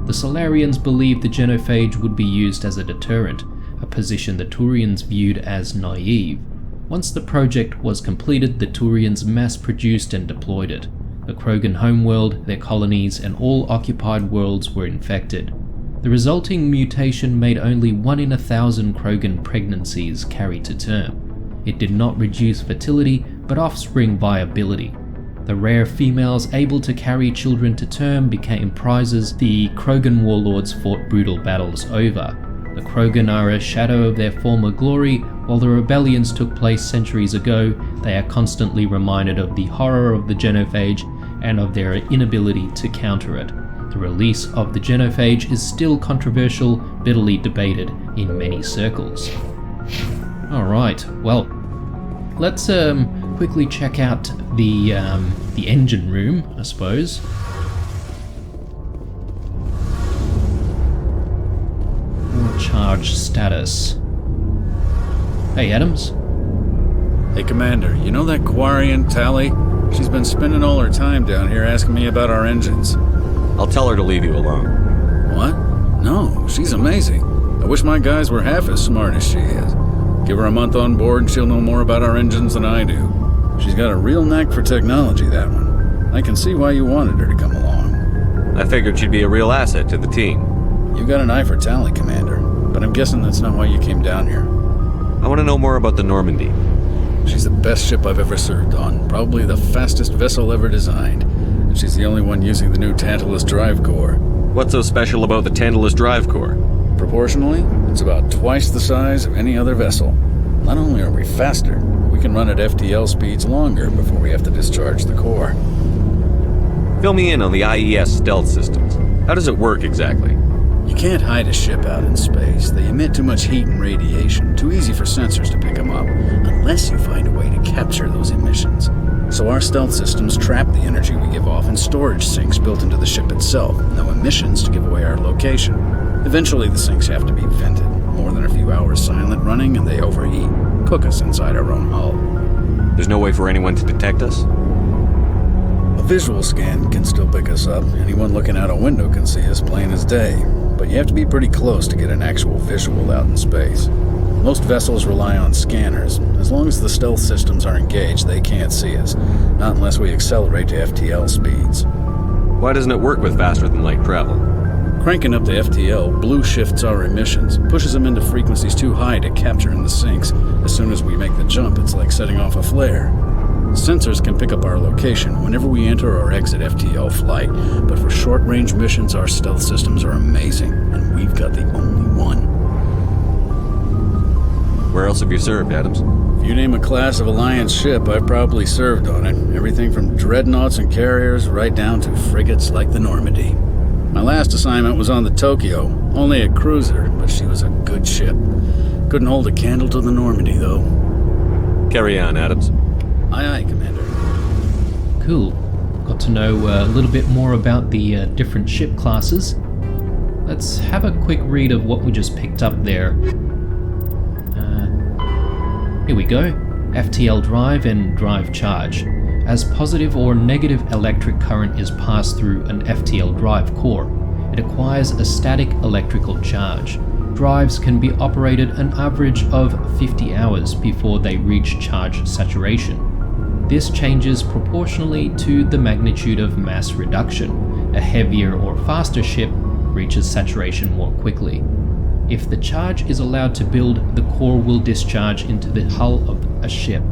The Salarians believed the genophage would be used as a deterrent, a position the Turians viewed as naive. Once the project was completed, the Turians mass-produced and deployed it. The Krogan homeworld, their colonies, and all occupied worlds were infected. The resulting mutation made only 1 in 1,000 Krogan pregnancies carry to term. It did not reduce fertility, but offspring viability. The rare females able to carry children to term became prizes the Krogan warlords fought brutal battles over. The Krogan are a shadow of their former glory. While the rebellions took place centuries ago, they are constantly reminded of the horror of the genophage and of their inability to counter it. The release of the genophage is still controversial, bitterly debated in many circles. Alright, well, let's quickly check out the engine room, I suppose. Charge status. Hey, Adams. Hey, Commander, you know that Quarian, Tally? She's been spending all her time down here asking me about our engines. I'll tell her to leave you alone. What? No, she's amazing. I wish my guys were half as smart as she is. Give her a month on board and she'll know more about our engines than I do. She's got a real knack for technology, that one. I can see why you wanted her to come along. I figured she'd be a real asset to the team. You got an eye for Tally, Commander, but I'm guessing that's not why you came down here. I want to know more about the Normandy. She's the best ship I've ever served on, probably the fastest vessel ever designed, and she's the only one using the new Tantalus drive core. What's so special about the Tantalus drive core? Proportionally, it's about twice the size of any other vessel. Not only are we faster, we can run at FTL speeds longer before we have to discharge the core. Fill me in on the IES stealth systems. How does it work exactly? You can't hide a ship out in space. They emit too much heat and radiation, too easy for sensors to pick them up, unless you find a way to capture those emissions. So our stealth systems trap the energy we give off in storage sinks built into the ship itself, no emissions to give away our location. Eventually the sinks have to be vented. More than a few hours silent running and they overheat, cook us inside our own hull. There's no way for anyone to detect us? A visual scan can still pick us up. Anyone looking out a window can see us plain as day. But you have to be pretty close to get an actual visual out in space. Most vessels rely on scanners. As long as the stealth systems are engaged, they can't see us. Not unless we accelerate to FTL speeds. Why doesn't it work with faster-than-light travel? Cranking up to FTL blue shifts our emissions, pushes them into frequencies too high to capture in the sinks. As soon as we make the jump, it's like setting off a flare. Sensors can pick up our location whenever we enter or exit FTL flight, but for short-range missions, our stealth systems are amazing, and we've got the only one. Where else have you served, Adams? If you name a class of Alliance ship, I've probably served on it. Everything from dreadnoughts and carriers right down to frigates like the Normandy. My last assignment was on the Tokyo, only a cruiser, but she was a good ship. Couldn't hold a candle to the Normandy, though. Carry on, Adams. Aye, aye, Commander. Cool. Got to know a little bit more about the different ship classes. Let's have a quick read of what we just picked up there. Here we go. FTL drive and drive charge. As positive or negative electric current is passed through an FTL drive core, it acquires a static electrical charge. Drives can be operated an average of 50 hours before they reach charge saturation. This changes proportionally to the magnitude of mass reduction. A heavier or faster ship reaches saturation more quickly. If the charge is allowed to build, the core will discharge into the hull of a ship.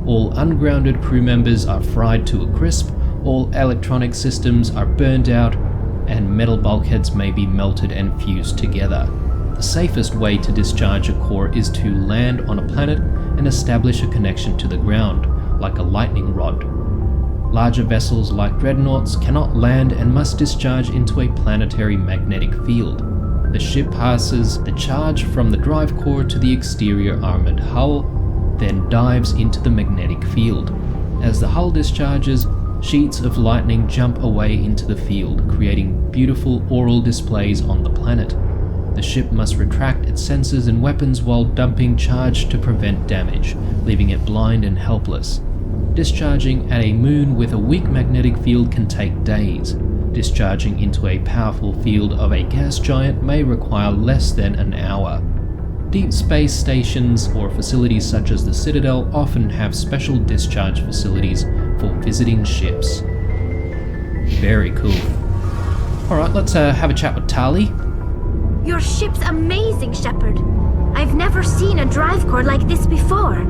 All ungrounded crew members are fried to a crisp, all electronic systems are burned out, and metal bulkheads may be melted and fused together. The safest way to discharge a core is to land on a planet and establish a connection to the ground, like a lightning rod. Larger vessels like dreadnoughts cannot land and must discharge into a planetary magnetic field. The ship passes the charge from the drive core to the exterior armored hull, then dives into the magnetic field. As the hull discharges, sheets of lightning jump away into the field, creating beautiful aural displays on the planet. The ship must retract its sensors and weapons while dumping charge to prevent damage, leaving it blind and helpless. Discharging at a moon with a weak magnetic field can take days. Discharging into a powerful field of a gas giant may require less than an hour. Deep space stations or facilities such as the Citadel often have special discharge facilities for visiting ships. Very cool. Alright, let's have a chat with Tali. Your ship's amazing, Shepard. I've never seen a drive core like this before.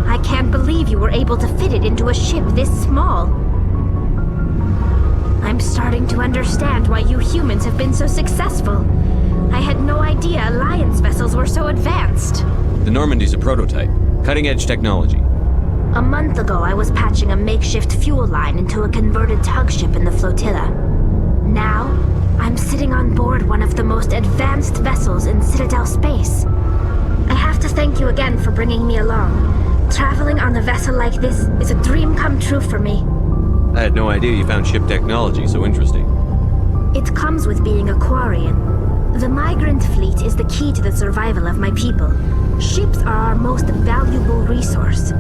I can't believe you were able to fit it into a ship this small. I'm starting to understand why you humans have been so successful. I had no idea Alliance vessels were so advanced. The Normandy's a prototype. Cutting-edge technology. A month ago, I was patching a makeshift fuel line into a converted tug ship in the flotilla. Now, I'm sitting on board one of the most advanced vessels in Citadel space. I have to thank you again for bringing me along. Traveling on a vessel like this is a dream come true for me. I had no idea you found ship technology so interesting. It comes with being a Quarian. The migrant fleet is the key to the survival of my people. Ships are our most valuable resource.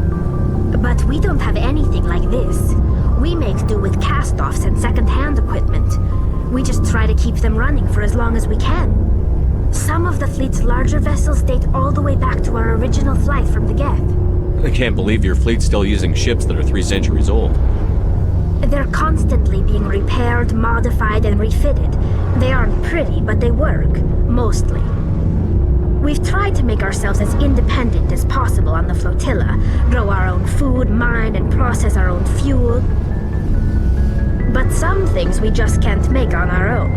But we don't have anything like this. We make do with cast-offs and second-hand equipment. We just try to keep them running for as long as we can. Some of the fleet's larger vessels date all the way back to our original flight from the Geth. I can't believe your fleet's still using ships that are 3 centuries old. They're constantly being repaired, modified, and refitted. They aren't pretty, but they work, mostly. We've tried to make ourselves as independent as possible on the flotilla, grow our own food, mine, and process our own fuel. But some things we just can't make on our own.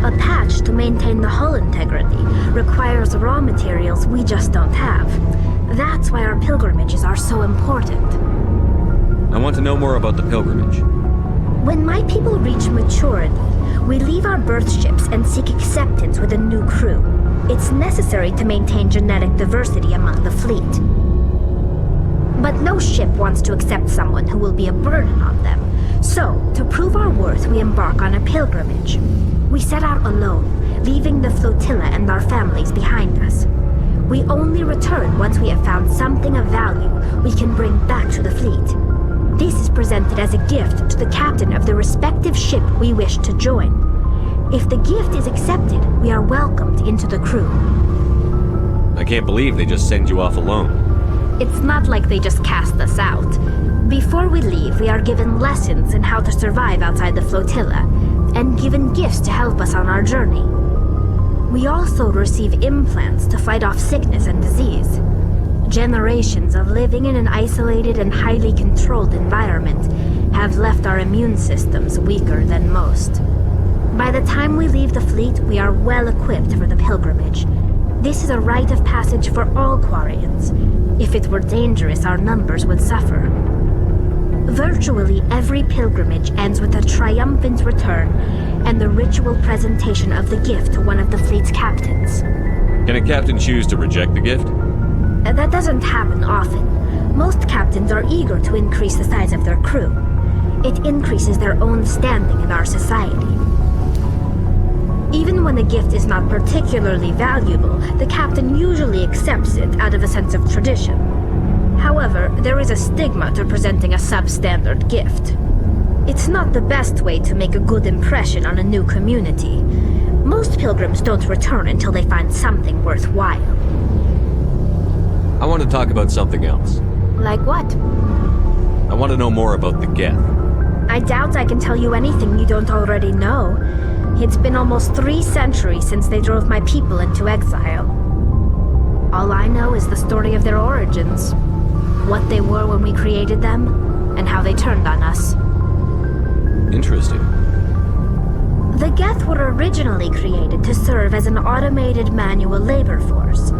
A patch to maintain the hull integrity requires raw materials we just don't have. That's why our pilgrimages are so important. I want to know more about the pilgrimage. When my people reach maturity, we leave our birth ships and seek acceptance with a new crew. It's necessary to maintain genetic diversity among the fleet. But no ship wants to accept someone who will be a burden on them. So, to prove our worth, we embark on a pilgrimage. We set out alone, leaving the flotilla and our families behind us. We only return once we have found something of value we can bring back to the fleet. This is presented as a gift to the captain of the respective ship we wish to join. If the gift is accepted, we are welcomed into the crew. I can't believe they just send you off alone. It's not like they just cast us out. Before we leave, we are given lessons in how to survive outside the flotilla, and given gifts to help us on our journey. We also receive implants to fight off sickness and disease. Generations of living in an isolated and highly controlled environment have left our immune systems weaker than most. By the time we leave the fleet, we are well equipped for the pilgrimage. This is a rite of passage for all Quarians. If it were dangerous, our numbers would suffer. Virtually every pilgrimage ends with a triumphant return and the ritual presentation of the gift to one of the fleet's captains. Can a captain choose to reject the gift? That doesn't happen often. Most captains are eager to increase the size of their crew. It increases their own standing in our society. Even when the gift is not particularly valuable, the captain usually accepts it out of a sense of tradition. However, there is a stigma to presenting a substandard gift. It's not the best way to make a good impression on a new community. Most pilgrims don't return until they find something worthwhile. I want to talk about something else. Like what? I want to know more about the Geth. I doubt I can tell you anything you don't already know. It's been almost 3 centuries since they drove my people into exile. All I know is the story of their origins, what they were when we created them, and how they turned on us. Interesting. The Geth were originally created to serve as an automated manual labor force.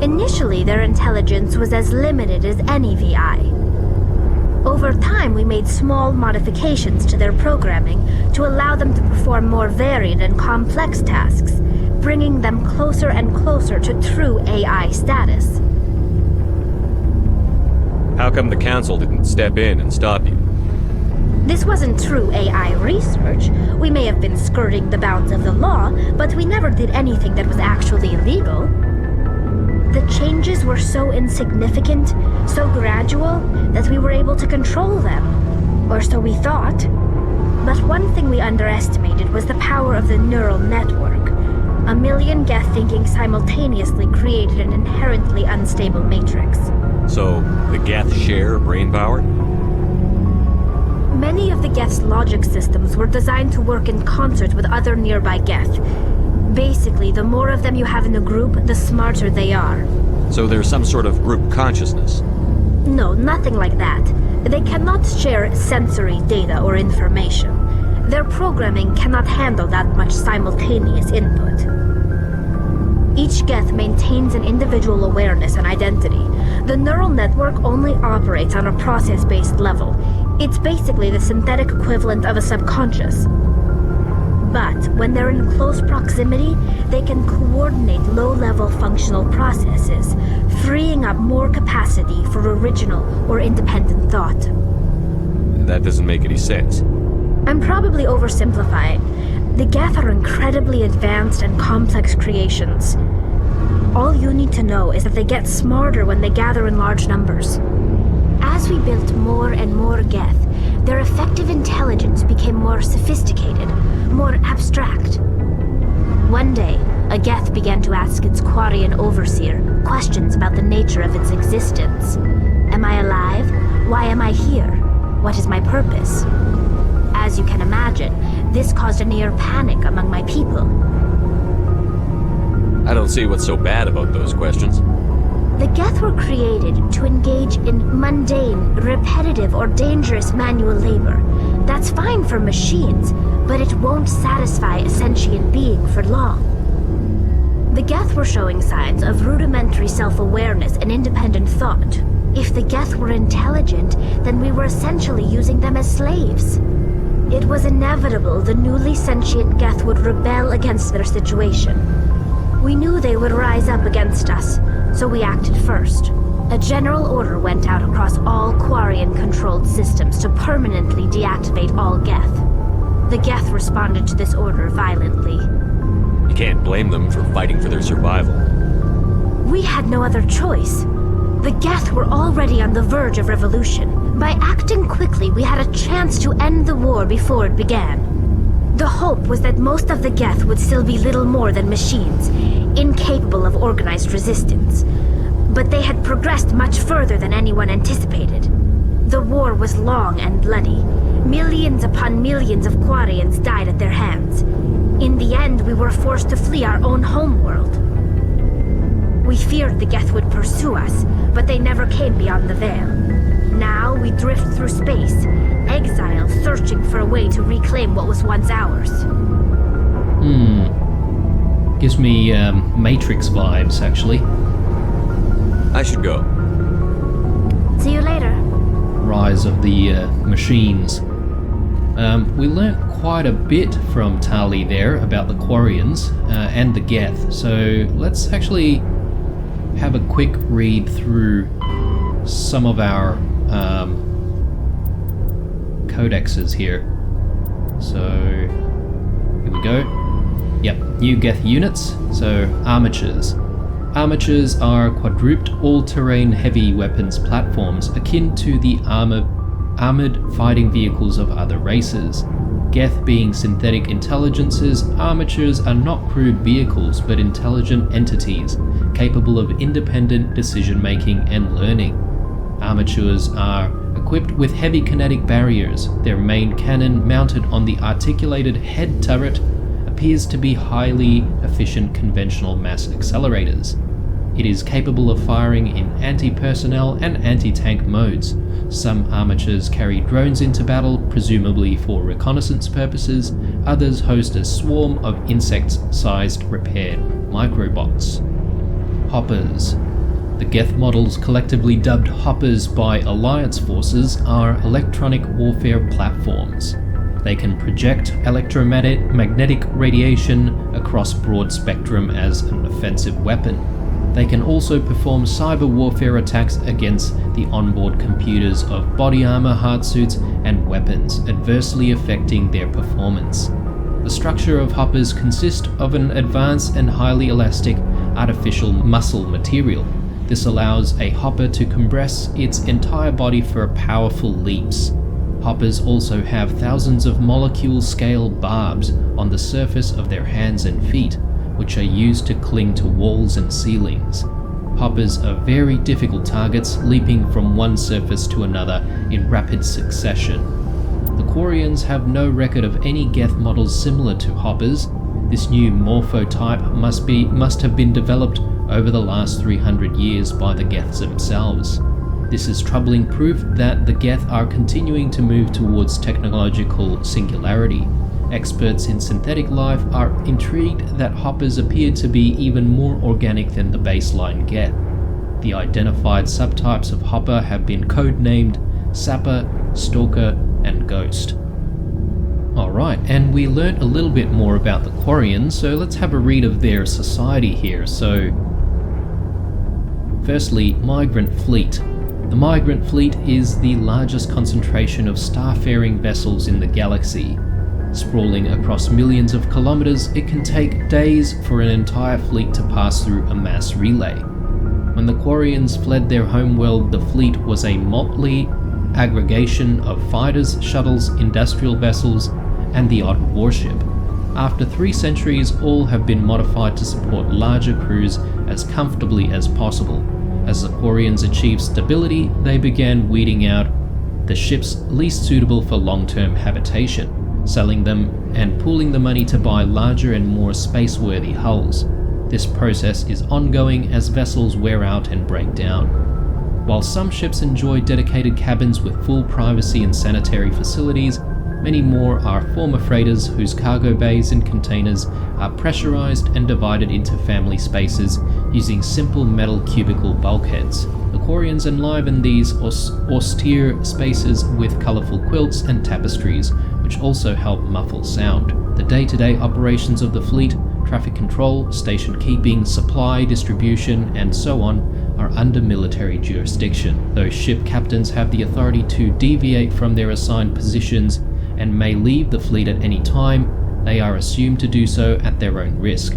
Initially, their intelligence was as limited as any VI. Over time, we made small modifications to their programming to allow them to perform more varied and complex tasks, bringing them closer and closer to true AI status. How come the Council didn't step in and stop you? This wasn't true AI research. We may have been skirting the bounds of the law, but we never did anything that was actually illegal. The changes were so insignificant, so gradual, that we were able to control them. Or so we thought. But one thing we underestimated was the power of the neural network. A million Geth thinking simultaneously created an inherently unstable matrix. So, the Geth share brain power? Many of the Geth's logic systems were designed to work in concert with other nearby Geth. Basically, the more of them you have in the group, the smarter they are. So there's some sort of group consciousness? No, nothing like that. They cannot share sensory data or information. Their programming cannot handle that much simultaneous input. Each Geth maintains an individual awareness and identity. The neural network only operates on a process-based level. It's basically the synthetic equivalent of a subconscious. But when they're in close proximity, they can coordinate low-level functional processes, freeing up more capacity for original or independent thought. That doesn't make any sense. I'm probably oversimplifying. The Geth are incredibly advanced and complex creations. All you need to know is that they get smarter when they gather in large numbers. As we built more and more Geth, their effective intelligence became more sophisticated, more abstract. One day, a Geth began to ask its Quarian overseer questions about the nature of its existence. Am I alive? Why am I here? What is my purpose? As you can imagine, this caused a near panic among my people. I don't see what's so bad about those questions. The Geth were created to engage in mundane, repetitive, or dangerous manual labor. That's fine for machines, but it won't satisfy a sentient being for long. The Geth were showing signs of rudimentary self-awareness and independent thought. If the Geth were intelligent, then we were essentially using them as slaves. It was inevitable the newly sentient Geth would rebel against their situation. We knew they would rise up against us, so we acted first. A general order went out across all Quarian-controlled systems to permanently deactivate all Geth. The Geth responded to this order violently. You can't blame them for fighting for their survival. We had no other choice. The Geth were already on the verge of revolution. By acting quickly, we had a chance to end the war before it began. The hope was that most of the Geth would still be little more than machines, incapable of organized resistance. But they had progressed much further than anyone anticipated. The war was long and bloody. Millions upon millions of Quarians died at their hands. In the end, we were forced to flee our own homeworld. We feared the Geth would pursue us, but they never came beyond the Veil. Now we drift through space, exile, searching for a way to reclaim what was once ours. Gives me Matrix vibes, actually. I should go. See you later. Rise of the machines. We learnt quite a bit from Tali there about the Quarians and the Geth, so let's actually have a quick read through some of our codexes here. So, here we go. Yep, new Geth units, so armatures. Armatures are quadruped all-terrain heavy weapons platforms akin to the armored fighting vehicles of other races. Geth being synthetic intelligences, armatures are not crude vehicles but intelligent entities capable of independent decision-making and learning. Armatures are equipped with heavy kinetic barriers. Their main cannon, mounted on the articulated head turret, appears to be highly efficient conventional mass accelerators. It is capable of firing in anti-personnel and anti-tank modes. Some armatures carry drones into battle, presumably for reconnaissance purposes. Others host a swarm of insect-sized repaired microbots. Hoppers. The Geth models, collectively dubbed Hoppers by Alliance forces, are electronic warfare platforms. They can project electromagnetic radiation across broad spectrum as an offensive weapon. They can also perform cyber warfare attacks against the onboard computers of body armor, hard suits, and weapons, adversely affecting their performance. The structure of Hoppers consists of an advanced and highly elastic artificial muscle material. This allows a Hopper to compress its entire body for powerful leaps. Hoppers also have thousands of molecule-scale barbs on the surface of their hands and feet, which are used to cling to walls and ceilings. Hoppers are very difficult targets, leaping from one surface to another in rapid succession. The Quarians have no record of any Geth models similar to Hoppers. This new morphotype must have been developed over the last 300 years by the Geths themselves. This is troubling proof that the Geth are continuing to move towards technological singularity. Experts in synthetic life are intrigued that Hoppers appear to be even more organic than the baseline Geth. The identified subtypes of Hopper have been codenamed Sapper, Stalker, and Ghost. Alright, and we learnt a little bit more about the Quarians, so let's have a read of their society here. So, firstly, Migrant Fleet. The Migrant Fleet is the largest concentration of starfaring vessels in the galaxy. Sprawling across millions of kilometers, it can take days for an entire fleet to pass through a mass relay. When the Quarians fled their homeworld, the fleet was a motley aggregation of fighters, shuttles, industrial vessels, and the odd warship. After 3 centuries, all have been modified to support larger crews as comfortably as possible. As the Quarians achieved stability, they began weeding out the ships least suitable for long-term habitation, selling them and pooling the money to buy larger and more space-worthy hulls. This process is ongoing as vessels wear out and break down. While some ships enjoy dedicated cabins with full privacy and sanitary facilities, many more are former freighters whose cargo bays and containers are pressurized and divided into family spaces using simple metal cubicle bulkheads. The Quarians enliven these austere spaces with colorful quilts and tapestries, which also help muffle sound. The day-to-day operations of the fleet, traffic control, station keeping, supply, distribution, and so on, are under military jurisdiction. Though ship captains have the authority to deviate from their assigned positions and may leave the fleet at any time, they are assumed to do so at their own risk.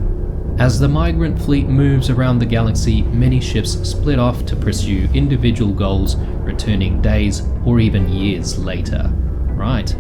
As the Migrant Fleet moves around the galaxy, many ships split off to pursue individual goals, returning days or even years later. Right.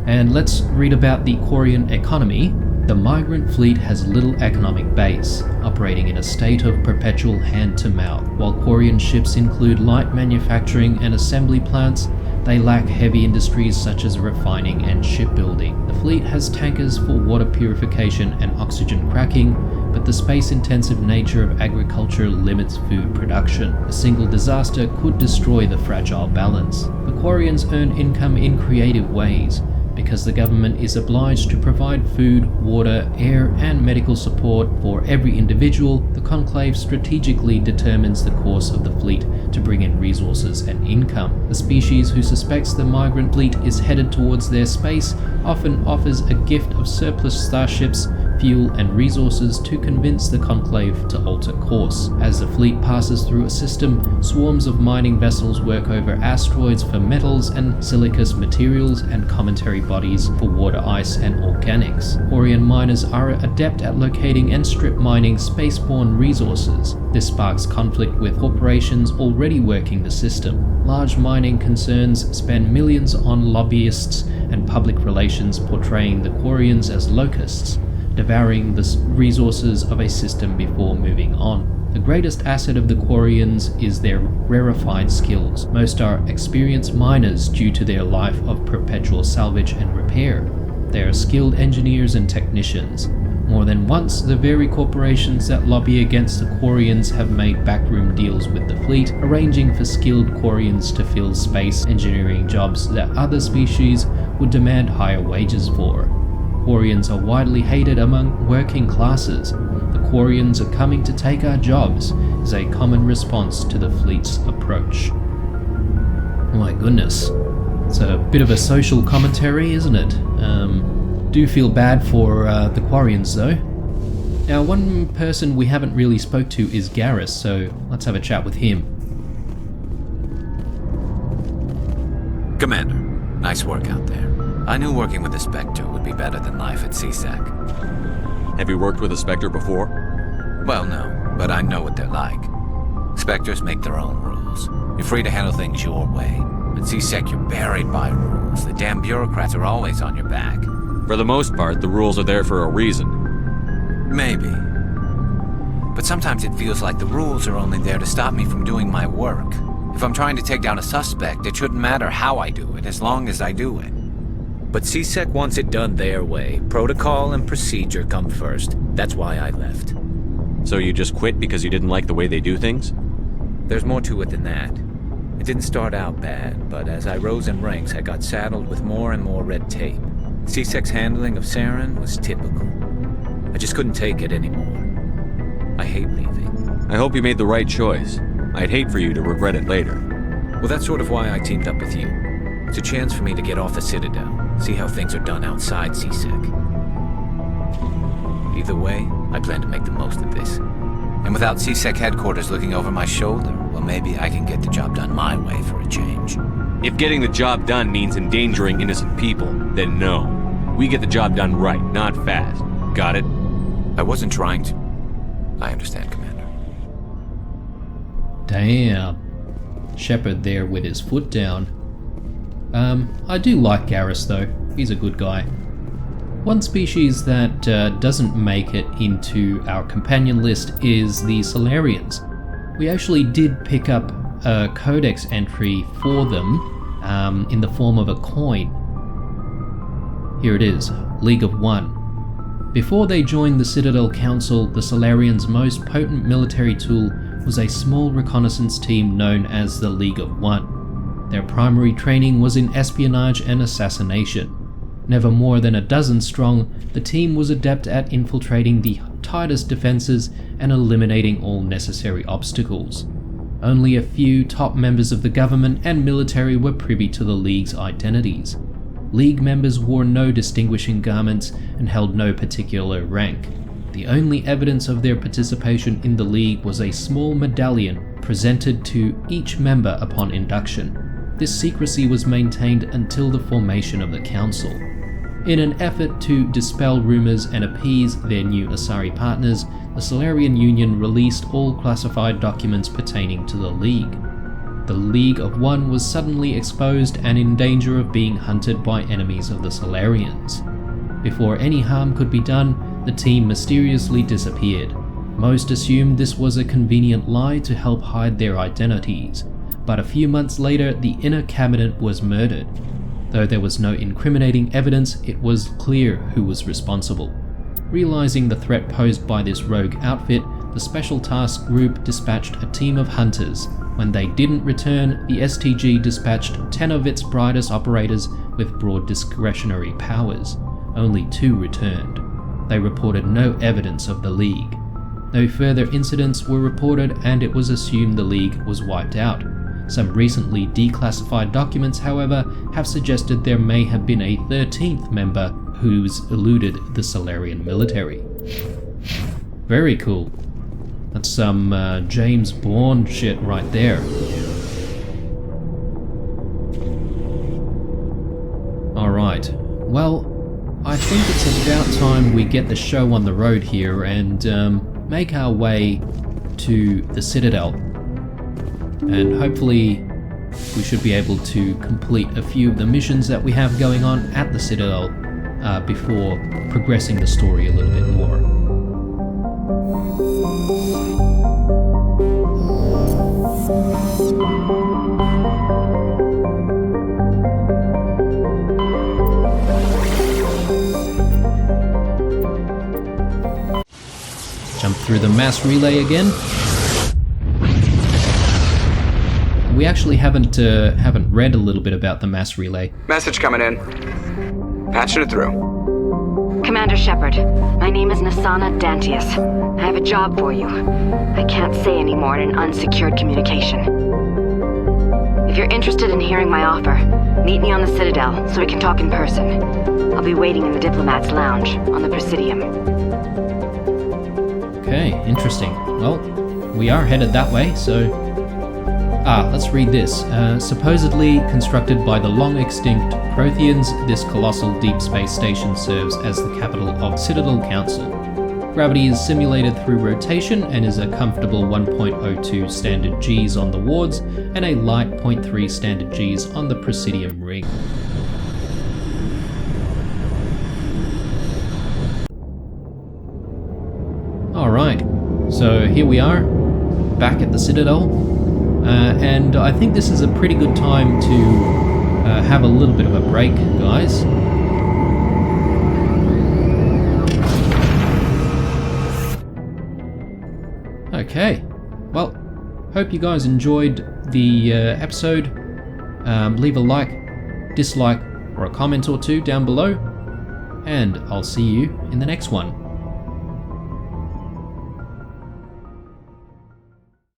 And let's read about the Quarian economy. The Migrant Fleet has little economic base, operating in a state of perpetual hand-to-mouth. While Quarian ships include light manufacturing and assembly plants, they lack heavy industries such as refining and shipbuilding. The fleet has tankers for water purification and oxygen cracking, but the space-intensive nature of agriculture limits food production. A single disaster could destroy the fragile balance. The Quarians earn income in creative ways. Because the government is obliged to provide food, water, air, and medical support for every individual, the Conclave strategically determines the course of the fleet to bring in resources and income. The species who suspects the Migrant Fleet is headed towards their space often offers a gift of surplus starships, fuel, and resources to convince the Conclave to alter course. As the fleet passes through a system, swarms of mining vessels work over asteroids for metals and siliceous materials and cometary bodies for water ice and organics. Quarian miners are adept at locating and strip mining spaceborne resources. This sparks conflict with corporations already working the system. Large mining concerns spend millions on lobbyists and public relations portraying the Quarians as locusts, devouring the resources of a system before moving on. The greatest asset of the Quarians is their rarefied skills. Most are experienced miners due to their life of perpetual salvage and repair. They are skilled engineers and technicians. More than once, the very corporations that lobby against the Quarians have made backroom deals with the fleet, arranging for skilled Quarians to fill space engineering jobs that other species would demand higher wages for. Quarians are widely hated among working classes. The Quarians are coming to take our jobs. is a common response to the fleet's approach. Oh my goodness. It's a bit of a social commentary, isn't it? Do feel bad for the Quarians, though. Now, one person we haven't really spoke to is Garrus, so let's have a chat with him. Commander, nice work out there. I knew working with the Spectre would be better than life at CSEC. Have you worked with a Spectre before? Well, no, but I know what they're like. Spectres make their own rules. You're free to handle things your way. At CSEC, you're buried by rules. The damn bureaucrats are always on your back. For the most part, the rules are there for a reason. Maybe. But sometimes it feels like the rules are only there to stop me from doing my work. If I'm trying to take down a suspect, it shouldn't matter how I do it, as long as I do it. But CSEC wants it done their way. Protocol and procedure come first. That's why I left. So you just quit because you didn't like the way they do things? There's more to it than that. It didn't start out bad, but as I rose in ranks, I got saddled with more and more red tape. CSEC's handling of Saren was typical. I just couldn't take it anymore. I hate leaving. I hope you made the right choice. I'd hate for you to regret it later. Well, that's sort of why I teamed up with you. It's a chance for me to get off the Citadel, see how things are done outside CSEC. Either way, I plan to make the most of this. And without CSEC headquarters looking over my shoulder, well, maybe I can get the job done my way for a change. If getting the job done means endangering innocent people, then no. We get the job done right, not fast. Got it? I wasn't trying to. I understand, Commander. Damn. Shepard there with his foot down. I do like Garrus though. He's a good guy. One species that doesn't make it into our companion list is the Salarians. We actually did pick up a codex entry for them in the form of a coin. Here it is, League of One. Before they joined the Citadel Council, the Salarians' most potent military tool was a small reconnaissance team known as the League of One. Their primary training was in espionage and assassination. Never more than a dozen strong, the team was adept at infiltrating the tightest defenses and eliminating all necessary obstacles. Only a few top members of the government and military were privy to the League's identities. League members wore no distinguishing garments and held no particular rank. The only evidence of their participation in the League was a small medallion presented to each member upon induction. This secrecy was maintained until the formation of the Council. In an effort to dispel rumors and appease their new Asari partners, the Salarian Union released all classified documents pertaining to the League. The League of One was suddenly exposed and in danger of being hunted by enemies of the Salarians. Before any harm could be done, the team mysteriously disappeared. Most assumed this was a convenient lie to help hide their identities, but a few months later the inner cabinet was murdered. Though there was no incriminating evidence, it was clear who was responsible. Realizing the threat posed by this rogue outfit, the Special Task Group dispatched a team of hunters. When they didn't return, the STG dispatched 10 of its brightest operators with broad discretionary powers. Only 2 returned. They reported no evidence of the League. No further incidents were reported and it was assumed the League was wiped out. Some recently declassified documents, however, have suggested there may have been a 13th member who's eluded the Salarian military. Very cool. That's some James Bond shit right there. Alright, well, I think it's about time we get the show on the road here and make our way to the Citadel. And hopefully we should be able to complete a few of the missions that we have going on at the Citadel before progressing the story a little bit more. Jump through the mass relay again. We actually haven't read a little bit about the mass relay. Message coming in. Patching it through. Commander Shepard, my name is Nasana Dantius. I have a job for you. I can't say any more in an unsecured communication. If you're interested in hearing my offer, meet me on the Citadel so we can talk in person. I'll be waiting in the Diplomat's Lounge on the Presidium. Okay, interesting. Well, we are headed that way, so... let's read this. Supposedly constructed by the long-extinct Protheans, this colossal deep space station serves as the capital of Citadel Council. Gravity is simulated through rotation and is a comfortable 1.02 standard Gs on the wards and a light 0.3 standard Gs on the Presidium ring. Alright, so here we are, back at the Citadel, and I think this is a pretty good time to have a little bit of a break, guys. Okay, well, hope you guys enjoyed the episode. Leave a like, dislike, or a comment or two down below, and I'll see you in the next one.